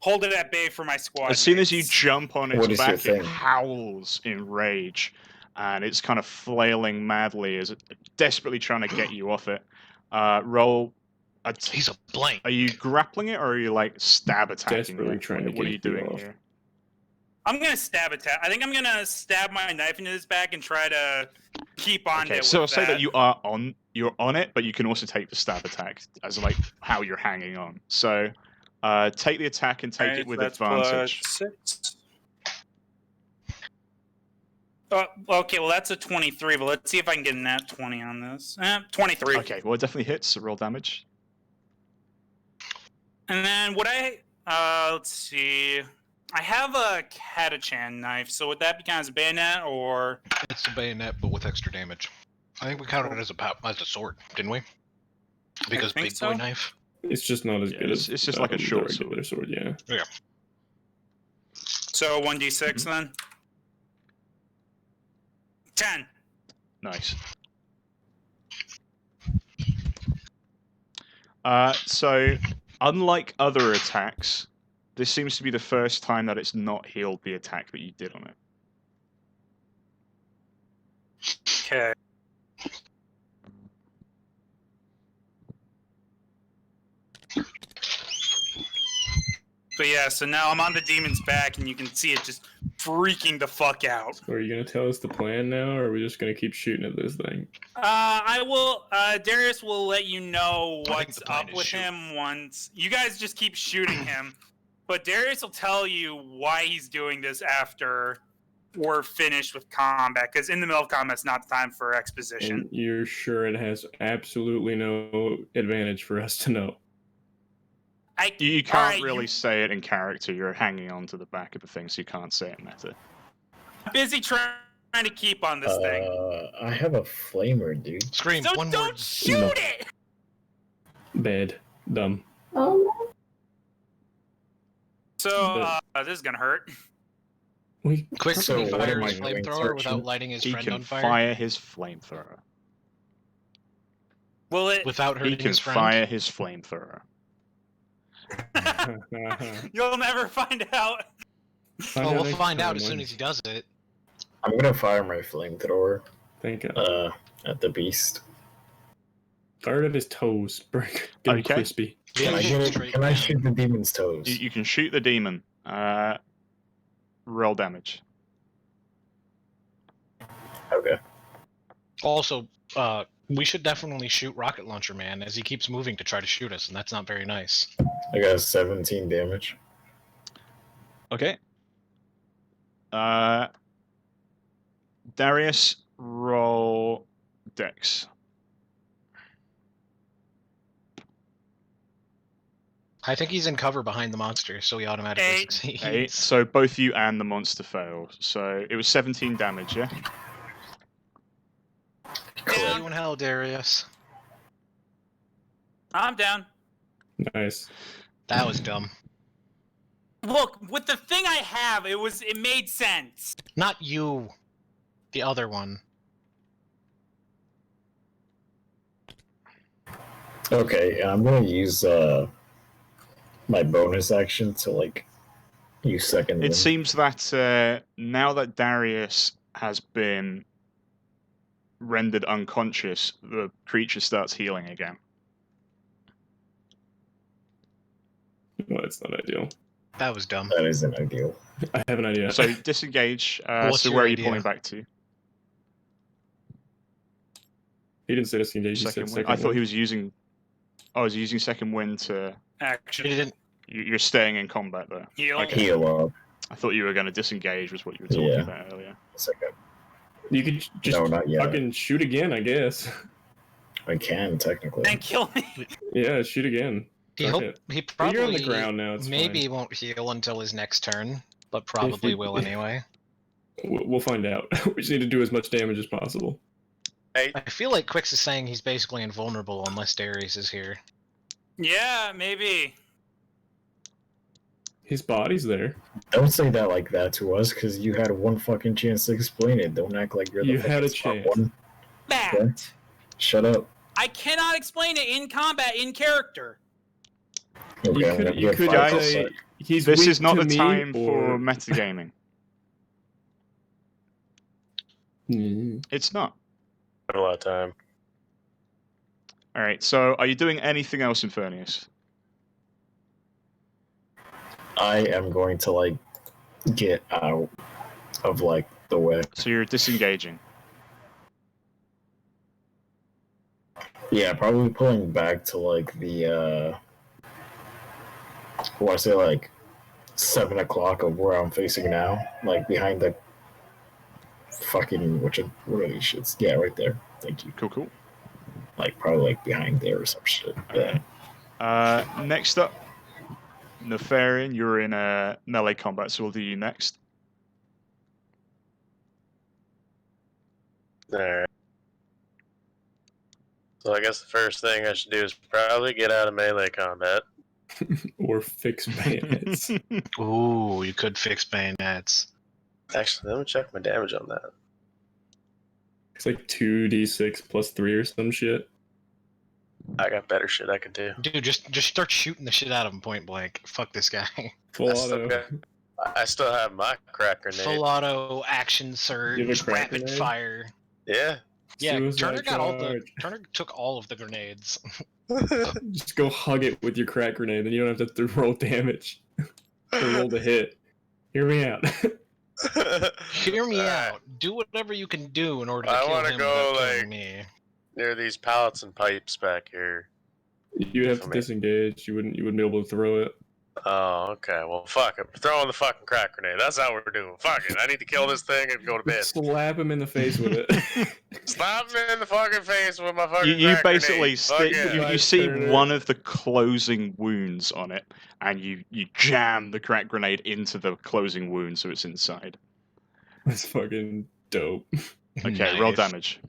hold it at bay for my squad. As soon as you mates. jump on its What is your back, it thing? howls in rage, and it's kind of flailing madly as it desperately trying to get you off it. Roll. He's a blank. Are you grappling it, or are you like stab attacking Desperately it? trying to What are you get you doing off. here? I'm gonna stab attack. I think I'm gonna stab my knife into his back and try to keep on Okay, it. so I'll with say that you're on it, but you can also take the stab attack as like how you're hanging on. So take the attack and take it with advantage. +6. Okay, well that's a 23, but let's see if I can get a nat 20 on this. 23. Okay, well it definitely hits. So roll damage. And then would I? Let's see. I have a Catachan knife, so would that be kind of a bayonet or? It's a bayonet, but with extra damage. I think we counted it as a sword, didn't we? Because think big so. boy knife. It's just not as Yeah, good it's- as it's just like a the short regular sword. Yeah. So 1d6 then. 10. Nice. So, unlike other attacks, this seems to be the first time that it's not healed the attack that you did on it. Okay. But yeah, so now I'm on the demon's back, and you can see it just freaking the fuck out. So are you gonna tell us the plan now, or are we just gonna keep shooting at this thing? I will. Darius will let you know I think what's the plan up is with shoot. him once you guys just keep shooting him. But Darius will tell you why he's doing this after we're finished with combat, because in the middle of combat, it's not the time for exposition. And you're sure it has absolutely no advantage for us to know? You can't Alright, really say it in character. You're hanging on to the back of the thing, so you can't say it meta. I'm busy trying to keep on this thing. I have a flamer, dude. Scream, So one don't word. shoot No. it! Bad. Dumb. So, this is gonna hurt. We Quick, So can he what fire am I his doing, flamethrower searching? without lighting his He friend can on fire? fire his flamethrower. Will it? Without He hurting can his friend? fire his flamethrower. You'll never find out. Find Oh, out we'll next find out time, as soon Wayne. as he does it. I'm gonna fire my flamethrower Thank God. at the beast. Fire it at his toes. Get him Okay. crispy. Yeah, Can I shoot get it? straight Can I down. shoot the demon's toes? You can shoot the demon. Roll damage. Okay. Also, we should definitely shoot Rocket Launcher Man as he keeps moving to try to shoot us, and that's not very nice. I got 17 damage. Okay. Darius, roll Dex. I think he's in cover behind the monster, so he automatically 8. succeeds. 8. So both you and the monster fail. So it was 17 damage, yeah? See Down. you in hell, Darius. I'm down. Nice. That was dumb. Look, with the thing I have, it made sense. Not you. The other one. Okay, I'm gonna use my bonus action to like use second It wind. seems that now that Darius has been rendered unconscious, the creature starts healing again. Well, it's not ideal. That was dumb. That isn't ideal. I have an idea. So disengage. What's So your where are you idea? pulling back to? He didn't say disengage. He said Second wind. second I thought wind. he was using. Oh, was he using second wind to? Action. He didn't. You're staying in combat there. Heal. Okay. Heal up. I thought you were going to disengage, was what you were talking Yeah. about earlier. Second. You could just No, not yet. fucking shoot again, I guess. I can technically. And kill me. Yeah, shoot again. He Fuck hope it. he But probably you're on the ground now. It's maybe fine. won't heal until his next turn, but probably he- will anyway. We'll find out. We just need to do as much damage as possible. Hey, I feel like Quix is saying he's basically invulnerable unless Darius is here. Yeah, maybe. His body's there. Don't say that like that to us, because you had one fucking chance to explain it. Don't act like you're the You had a fucking smart chance. one. That. Shut up. I cannot explain it in combat, in character. Okay, You I'm gonna could, you get could 5 guys- say he's This weak is not to the me, time for or... metagaming. Mm. It's not. a lot of time. All right. So, are you doing anything else, Infernius? I am going to like get out of like the way. So you're disengaging. Yeah, probably pulling back to like the I want to say like 7 o'clock of where I'm facing now, like behind the fucking what are these shits? Yeah, right there. Thank you. Cool. Like probably like behind there or some shit. Yeah. Next up, Nefarian, you're in melee combat, so we'll do you next. Alright. So I guess the first thing I should do is probably get out of melee combat. Or fix bayonets. Ooh, you could fix bayonets. Actually, let me check my damage on that. It's like 2d6 plus 3 or some shit. I got better shit I could do. Dude, just start shooting the shit out of him point blank. Fuck this guy. Full I still, auto. got, I still have my crack grenade. Full auto, action You have a surge, crack rapid grenade? fire. Yeah. Yeah, Suicide Turner got all the. charge. Turner took all of the grenades. Just go hug it with your crack grenade, then you don't have to roll damage. to roll the hit. Hear me out. Hear me Alright. out. Do whatever you can do in order to I kill wanna him go, without killing like- me. Near these pallets and pipes back here. You'd have to disengage. You wouldn't be able to throw it. Oh, okay. Well, fuck it. Throwing the fucking crack grenade. That's how we're doing. Fuck it. I need to kill this thing and go to bed. Slap him in the face with it. Slap me in the fucking face with my fucking You crack basically grenade. Fuck yeah. you see Turner. one of the closing wounds on it, and you jam the crack grenade into the closing wound so it's inside. That's fucking dope. Okay, roll Nice. damage.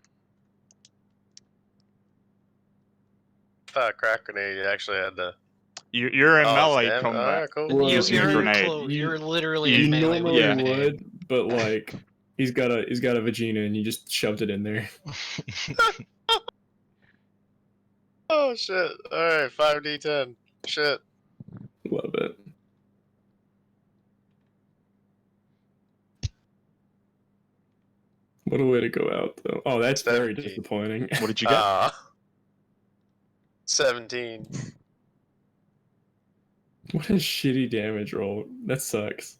Crack grenade. You actually had to. You're in melee damn. combat. Alright, cool. Well, Using a You're grenade. You're literally You in melee with normally a grenade. would, but like he's got a vagina and you just shoved it in there. Oh shit! All right, 5d10. Shit. Love it. What a way to go out, though. Oh, that's very 17. disappointing. What did you get? 17. What a shitty damage roll. That sucks.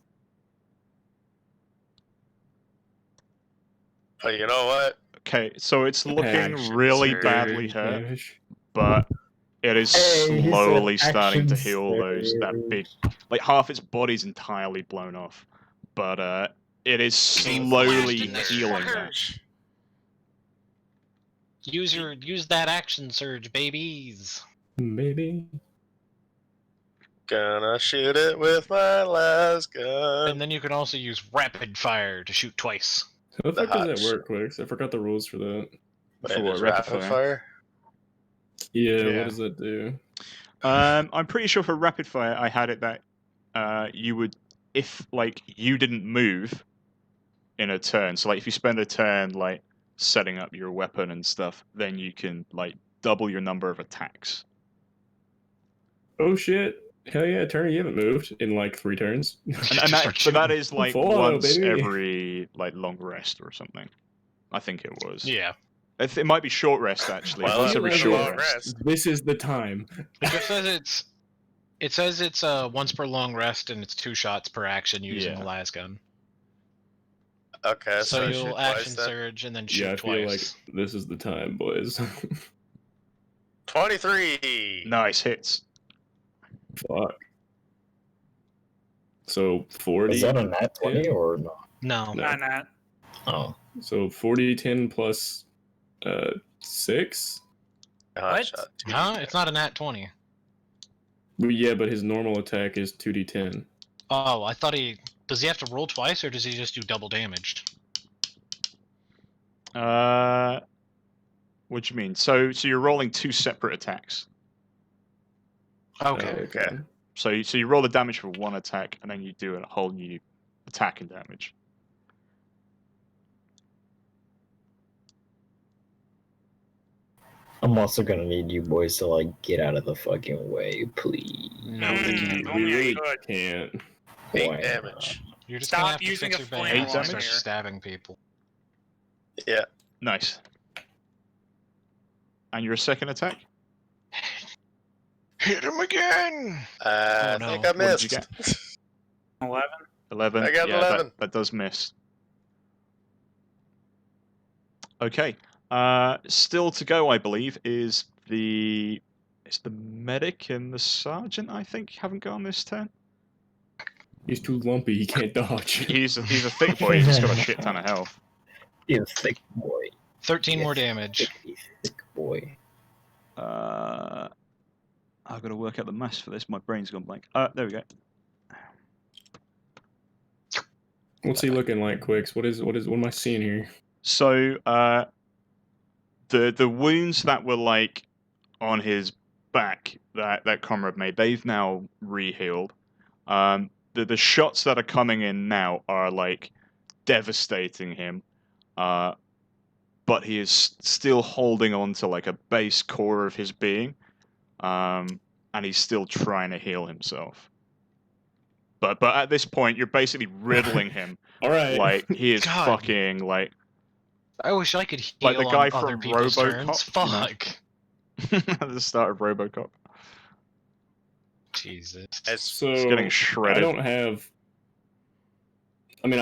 But you know what? Okay, so it's looking Action really surge badly hurt, Damage. but it is Hey, he said slowly starting to action heal that big, like half its body's entirely blown off, but it is slowly blasting this healing fucker. that. Use that action surge, babies. Maybe. Gonna shoot it with my last gun. And then you can also use rapid fire to shoot twice. How the fuck hot does that work, Quicks? I forgot the rules for that. For what, is rapid rapid fire? fire? Yeah, Yeah. what does that do? I'm pretty sure for rapid fire, I had it that you would, if like you didn't move in a turn, so like if you spend a turn like setting up your weapon and stuff, then you can like double your number of attacks. Oh shit. Hell yeah, Turner, you haven't moved in like 3 turns. And Just that, start but that shooting. is like Follow, once baby. every like long rest or something. I think it was. Yeah. It might be short rest actually. Well, once that every was a short long rest. rest. This is the time. It says it's once per long rest and it's 2 shots per action using Yeah. the las gun. Okay, So I shoot you'll twice action then. surge and then shoot Yeah, I feel like twice. this is the time, boys. 23. Nice hits. Fuck. So 40. Is that a nat 20 or not? No. No. Not. Oh. So 40, 10 plus 6? Hot What? shot. No, it's not a nat 20. Well, yeah, but his normal attack is 2d10. Oh, I thought does he have to roll twice or does he just do double damage? What do you mean? So you're rolling 2 separate attacks. Okay. Okay. So you roll the damage for 1 attack, and then you do a whole new attack and damage. I'm also gonna need you boys to like get out of the fucking way, please. No, Mm, they can't. We only I really could. can't. 8 Why damage. You're just Stop gonna have to using fix a your flame bang and alarm start here. stabbing people. Yeah. Nice. And your second attack? Hit him again! I no. think I What did you missed. 11. 11. I got yeah, 11. That does miss. Okay. Still to go, I believe, is the medic and the sergeant. I think haven't gone this turn. He's too lumpy, he can't dodge. He's a thick boy. He's just got a shit ton of health. You thick boy. 13 more Yes. damage. Thick boy. I've got to work out the maths for this. My brain's gone blank. There we go. What's he looking like, Quicks? What am I seeing here? So, the wounds that were like on his back that comrade made, they've now re-healed. The shots that are coming in now are like devastating him, but he is still holding on to like a base core of his being, and he's still trying to heal himself. But at this point, you're basically riddling him. All right. Like he is God. fucking like I wish I could heal Like the guy on other from people's RoboCop, turns. you know? Fuck. at the start of RoboCop. Jesus. So It's getting shredded. I don't have. I mean,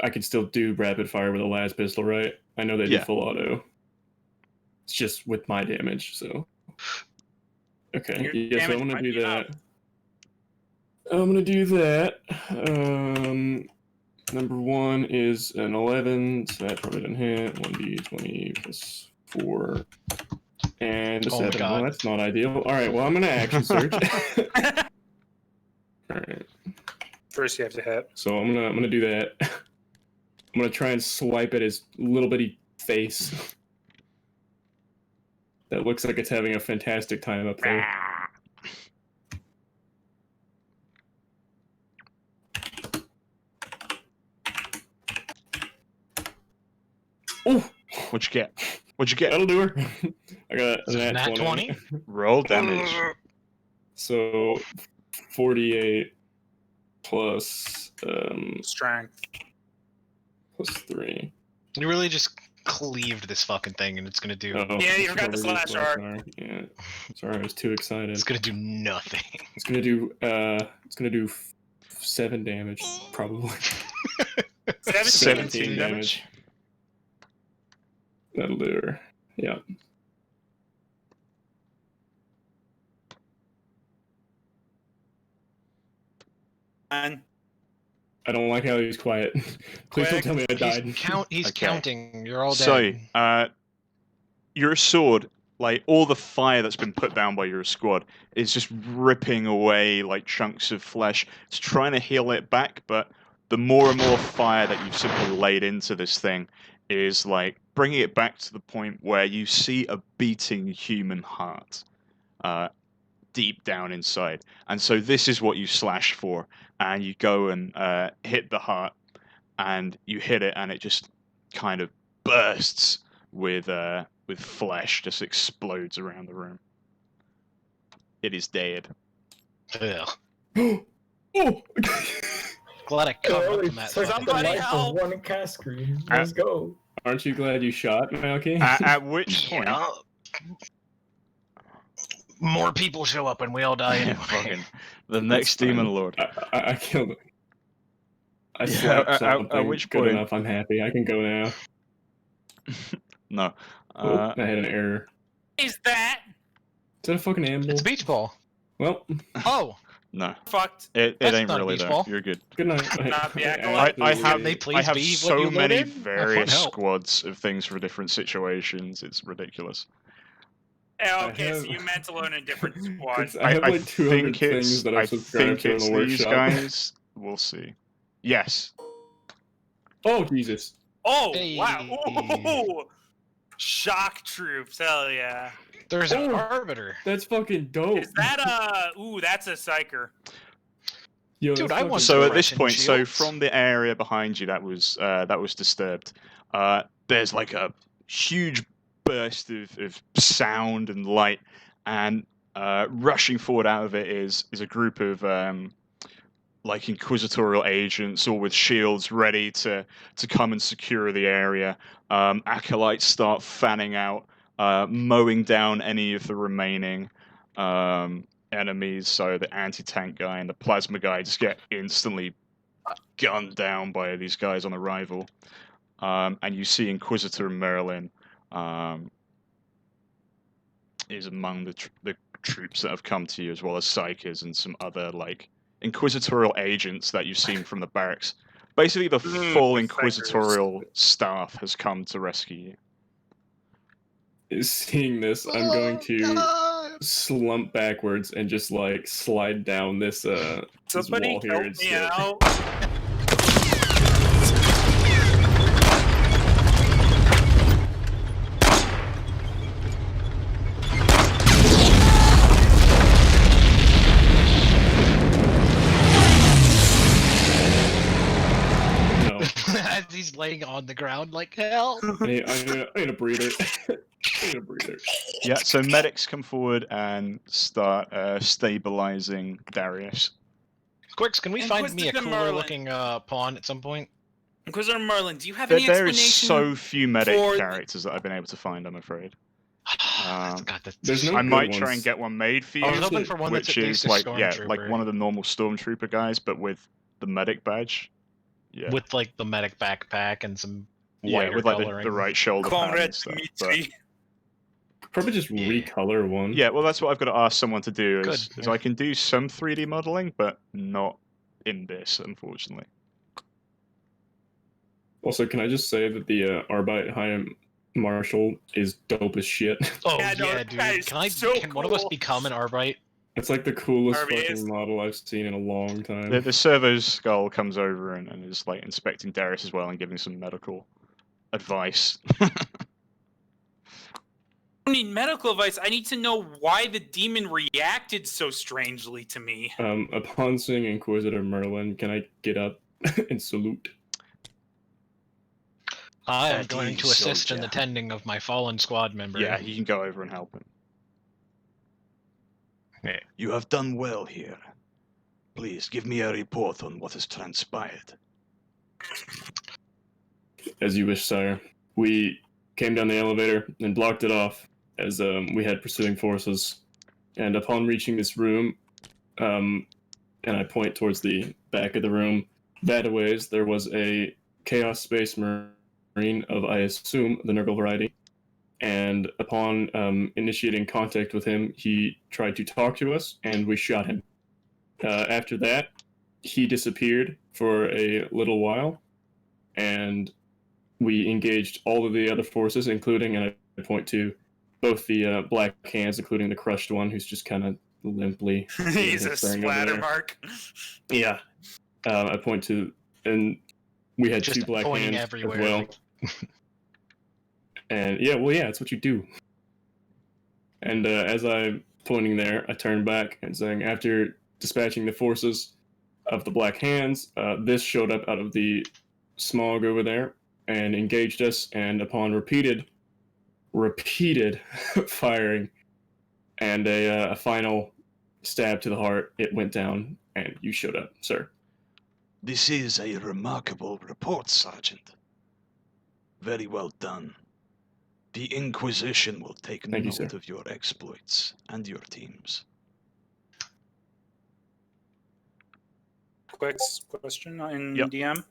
I could still do rapid fire with a las pistol, right? I know they do Yeah. full auto. It's just with my damage, so. Okay, Your yeah, so damage I'm gonna might do be enough. that. I'm gonna do that. Number 1 is an 11, so that probably doesn't hit. 1d20 plus 4. And a Oh my 7. God. Well, that's not ideal. Alright, well, I'm gonna action search. Alright, First, you have to hit. so I'm gonna do that. I'm gonna try and swipe at his little bitty face. That looks like it's having a fantastic time up there. Oh, What'd you get? What'd you get? that'll do her. I got Is it a nat 20? Roll damage. So 48 plus Strength. plus 3. You really just cleaved this fucking thing, and it's gonna do. Oh, Yeah, you forgot the covered his slash art. art. Yeah, sorry, I was too excited. It's gonna do nothing. It's gonna do 7 damage probably. 17 damage. That'll do her. Yeah. And I don't like how he's quiet. Please don't tell me I died. He's Okay. counting. You're all So, dead. your sword, like all the fire that's been put down by your squad, is just ripping away like chunks of flesh. It's trying to heal it back, but the more and more fire that you've simply laid into this thing is like bringing it back to the point where you see a beating human heart deep down inside. And so this is what you slash for, and you go and hit the heart, and you hit it, and it just kind of bursts with flesh, just explodes around the room. It is dead. Ugh. Oh! Glad I covered up Holy in that. fuck, fucking the Somebody thing. life help! of one Kaskryn. Let's go. Aren't you glad you shot, Malky? At which point, Yeah. More people show up and we all die anyway. fucking the next fine. demon lord. I killed him. I Yeah, slapped at something which good point- enough. I'm happy. I can go now. No. Oh, I had an error. is that Is that a fucking amble? It's a beach ball. Well, Oh, No. fucked? It That's ain't not a really beach though. ball. You're good. good night. Not the I acolyte. I absolutely- have They I please have be what so you many loaded? I various want help. squads of things for different situations. It's ridiculous. Yeah, okay, I so have- you meant to load in a different squad. I have like 200 think it's things that I I've subscribed think to in it's the these workshop. guys. We'll see. Yes. Oh, Jesus. Oh, Hey. wow. Ooh. Shock troops, hell yeah. there's an Oh. arbiter. That's fucking dope. Is that ooh, that's a psyker. Yo, Dude, that's I fucking want So some at this Russian point, so shields. from the area behind you that was disturbed, there's like a huge burst of sound and light, and rushing forward out of it is a group of like inquisitorial agents, all with shields ready to come and secure the area. Acolytes start fanning out, mowing down any of the remaining enemies. So the anti-tank guy and the plasma guy just get instantly gunned down by these guys on arrival. And you see Inquisitor Merlin is among the troops that have come to you, as well as psychers and some other like inquisitorial agents that you've seen from the barracks. Basically, the full Psychers. inquisitorial staff has come to rescue you. Seeing this, I'm going to slump backwards and just like slide down this this Somebody wall here help me instead. out. No, As he's laying on the ground like hell. I need a breather. I need a breather. Yeah, so medics come forward and start stabilizing Darius. Quicks, can we find me a Inquisitor cooler Merlin. looking pawn at some point? Inquisitor Merlin, do you have any There is explanation? so few medic for- characters that I've been able to find, I'm afraid. God, that's There's no I good might try ones. and get one made for you, I was hoping for one that's which at is least a like like stormtrooper. one of the normal stormtrooper guys, but with the medic badge. Yeah, With like the medic backpack and some yeah, wider with like coloring. the right shoulder pad and Comrade stuff. But, Dmitri. Probably just Yeah. recolor one. yeah, well, that's what I've got to ask someone to do. Good, Is yeah. I can do some 3D modeling, but not in this, unfortunately. Also, can I just say that the Arbite High Marshal is dope as shit. Oh Yeah, yeah, no, that dude. is so Can one of us cool. become an Arbite? It's like the coolest Harvey fucking is- model I've seen in a long time. The servo's skull comes over and is like inspecting Darius as well and giving some medical advice. I don't need medical advice. I need to know why the demon reacted so strangely to me. Upon seeing Inquisitor Merlin, can I get up and salute? I am At going to ease, assist in the soldier. tending of my fallen squad member. Yeah, you can go over and help him. You have done well here. Please give me a report on what has transpired. As you wish, sire. We came down the elevator and blocked it off as we had pursuing forces. And upon reaching this room, and I point towards the back of the room, that ways there was a Chaos Space Marine of, I assume, the Nurgle variety. And upon initiating contact with him, he tried to talk to us, and we shot him. After that, he disappeared for a little while, and we engaged all of the other forces, including, and I point to both the Black Hands, including the crushed one, who's just kind of limply. He's a his thing over splatter there. mark. Yeah. I point to, and we had Just two Black pointing Hands everywhere, as well. like- And yeah, well, yeah, it's what you do. And as I'm pointing there, I turn back and saying, after dispatching the forces of the Black Hands, this showed up out of the smog over there and engaged us. And upon repeated firing and a final stab to the heart, it went down, and you showed up, sir. This is a remarkable report, Sergeant. Very well done. The Inquisition will take Thank you, note sir. of your exploits and your teams. Quick question in Yep. DM.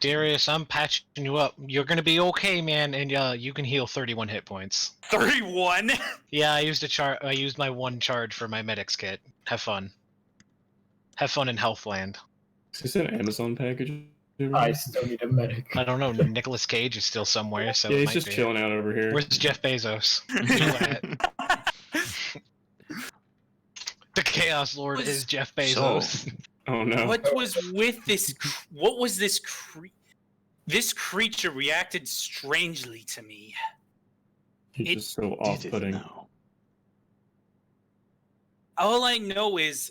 Darius, I'm patching you up. You're gonna be okay, man, and you can heal 31 hit points. 31. Yeah, I used my one charge for my medics kit. Have fun. Have fun in Healthland. Is this an Amazon package? I still need a medic. I don't know. Nicolas Cage is still somewhere, so Yeah, it he's might just be. chilling out over here. Where's Jeff Bezos? The Chaos Lord is Jeff Bezos. Oh no. What was with this? What was this? This creature reacted strangely to me. He's it just so Did it off-putting. now. All I know is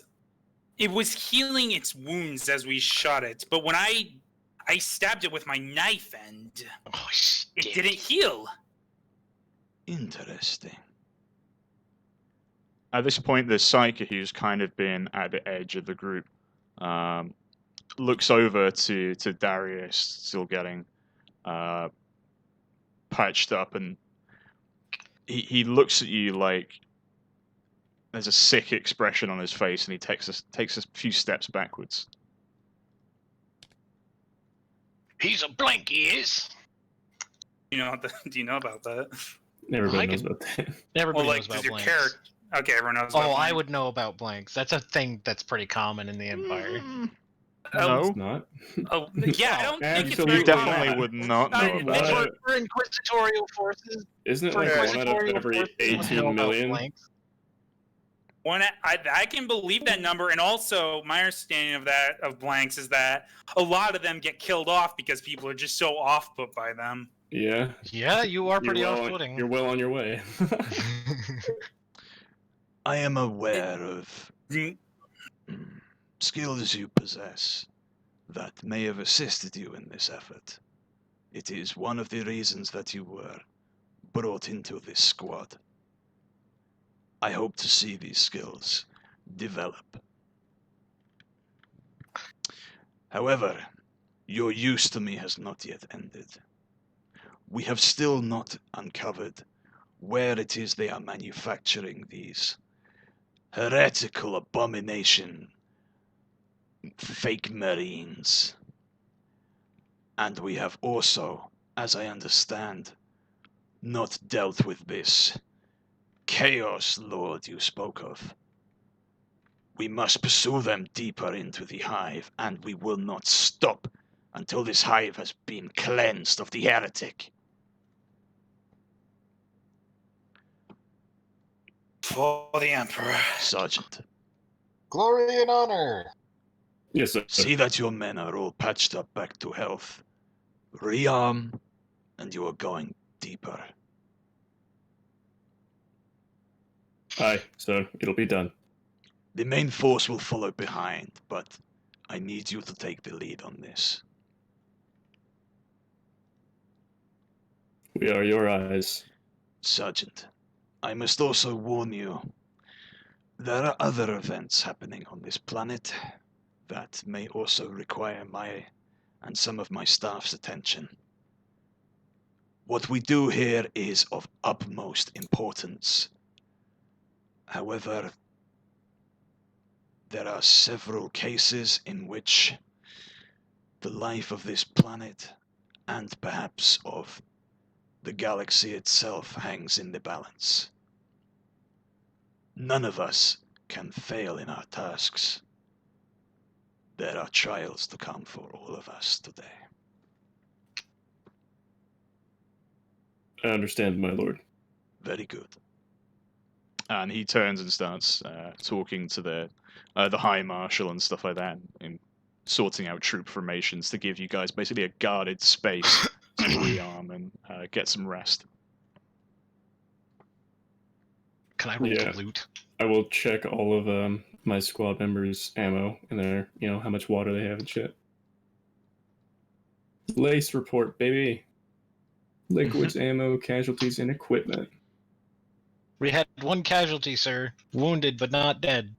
it was healing its wounds as we shot it, but when I stabbed it with my knife and Oh, it shit. didn't heal. Interesting. At this point, the Psyker, who's kind of been at the edge of the group, looks over to Darius, still getting patched up, and he looks at you like there's a sick expression on his face, and he takes a few steps backwards. He's a blank, he is. Do you know about that? Everybody I knows could- about that. Everybody Well, knows about does your blanks. character? Okay, everyone knows. About Oh, I blanks. would know about blanks. That's a thing that's pretty common in the Empire. No, It's not. Oh, yeah, I don't think it's Absolutely very you definitely common. would not know I- about it's it. not. For inquisitorial forces, Isn't it for like one out of inquisitorial every forces, I know 18 about million? blanks. I can believe that number, and also my understanding of blanks is that a lot of them get killed off because people are just so off put by them. Yeah. Yeah, you are pretty You're off-putting. You're well on your way. I am aware of Mm, skills you possess that may have assisted you in this effort. It is one of the reasons that you were brought into this squad. I hope to see these skills develop. However, your use to me has not yet ended. We have still not uncovered where it is they are manufacturing these heretical abomination fake marines. And we have also, as I understand, not dealt with this Chaos Lord you spoke of. We must pursue them deeper into the hive, and we will not stop until this hive has been cleansed of the heretic. For the Emperor. Sergeant, Glory and honor. Yes, sir. see that your men are all patched up back to health. Rearm, and you are going deeper. Aye, so it'll be done. The main force will follow behind, but I need you to take the lead on this. We are your eyes. Sergeant, I must also warn you, there are other events happening on this planet that may also require my and some of my staff's attention. What we do here is of utmost importance. However, there are several cases in which the life of this planet, and perhaps of the galaxy itself, hangs in the balance. None of us can fail in our tasks. There are trials to come for all of us today. I understand, my lord. Very good. And he turns and starts talking to the High Marshal and stuff like that, and sorting out troop formations to give you guys basically a guarded space to rearm and get some rest. Can I roll Yeah. to loot? I will check all of my squad members' ammo and their, how much water they have and shit. Lace report, baby. Liquids, ammo, casualties, and equipment. We had one casualty, sir. Wounded but not dead.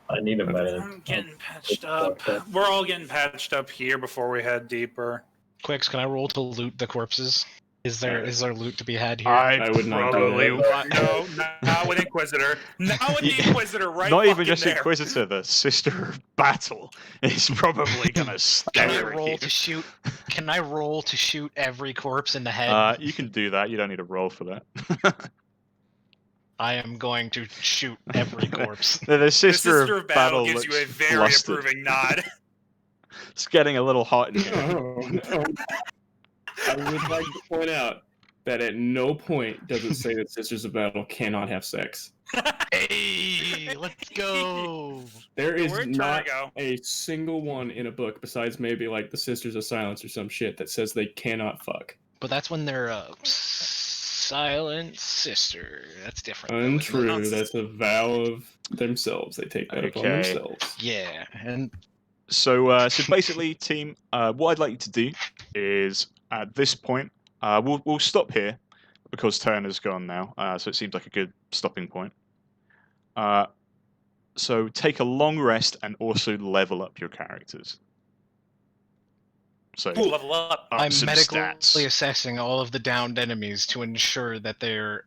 I need a medic. I'm getting patched up. We're all getting patched up here before we head deeper. Quicks, can I roll to loot the corpses? Is there loot to be had here? I would not do probably that. No, not with Inquisitor. Not with the Inquisitor, right? Not even fucking just there. Inquisitor, the Sister of Battle is probably gonna Can I stare roll at you. to shoot? Can I roll to shoot every corpse in the head? You can do that. You don't need a roll for that. I am going to shoot every corpse. The Sister, The Sister of of Battle Battle gives you a looks very flustered. approving nod. It's getting a little hot in here. I would like to point out that at no point does it say that Sisters of Battle cannot have sex. Hey, let's go! There is We're trying not to go. a single one in a book, besides maybe like the Sisters of Silence or some shit, that says they cannot fuck. But that's when they're a silent sister. That's different. though, isn't it? Untrue. That's a vow of themselves. They take that upon Okay. themselves. Yeah, and So basically, team, what I'd like you to do is at this point, we'll stop here because Turner's gone now. So it seems like a good stopping point. So take a long rest and also level up your characters. So Ooh, level up. up I'm some medically stats. assessing all of the downed enemies to ensure that they're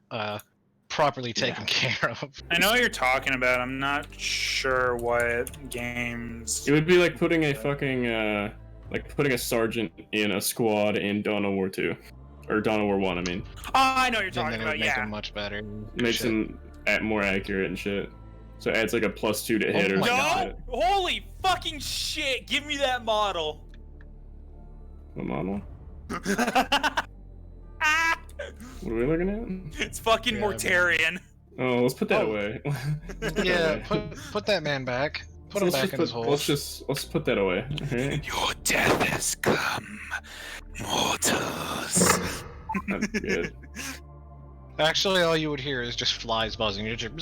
properly taken care of. I know what you're talking about. I'm not sure what games. It would be like putting a fucking putting a sergeant in a squad in Dawn of War 2. Or Dawn of War 1, I mean. Oh, I know what you're And talking then it about. would make Yeah. them much better. Makes Shit. them more accurate and shit. So it adds like a +2 to hit Oh or my some No! shit. Holy fucking shit! Give me that model. What model? Ah! What are we looking It's fucking Yeah, Mortarian. at? Oh, let's put that Oh. away. Let's put that Yeah, away. put that man back. Put So him let's back just in his put- hole. Let's put that away. Okay? Your death has come, mortals. That's good. Actually, all you would hear is just flies buzzing. You're just...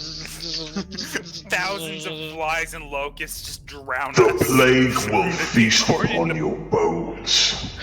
Thousands of flies and locusts just drown The us. plague will feast upon your bones.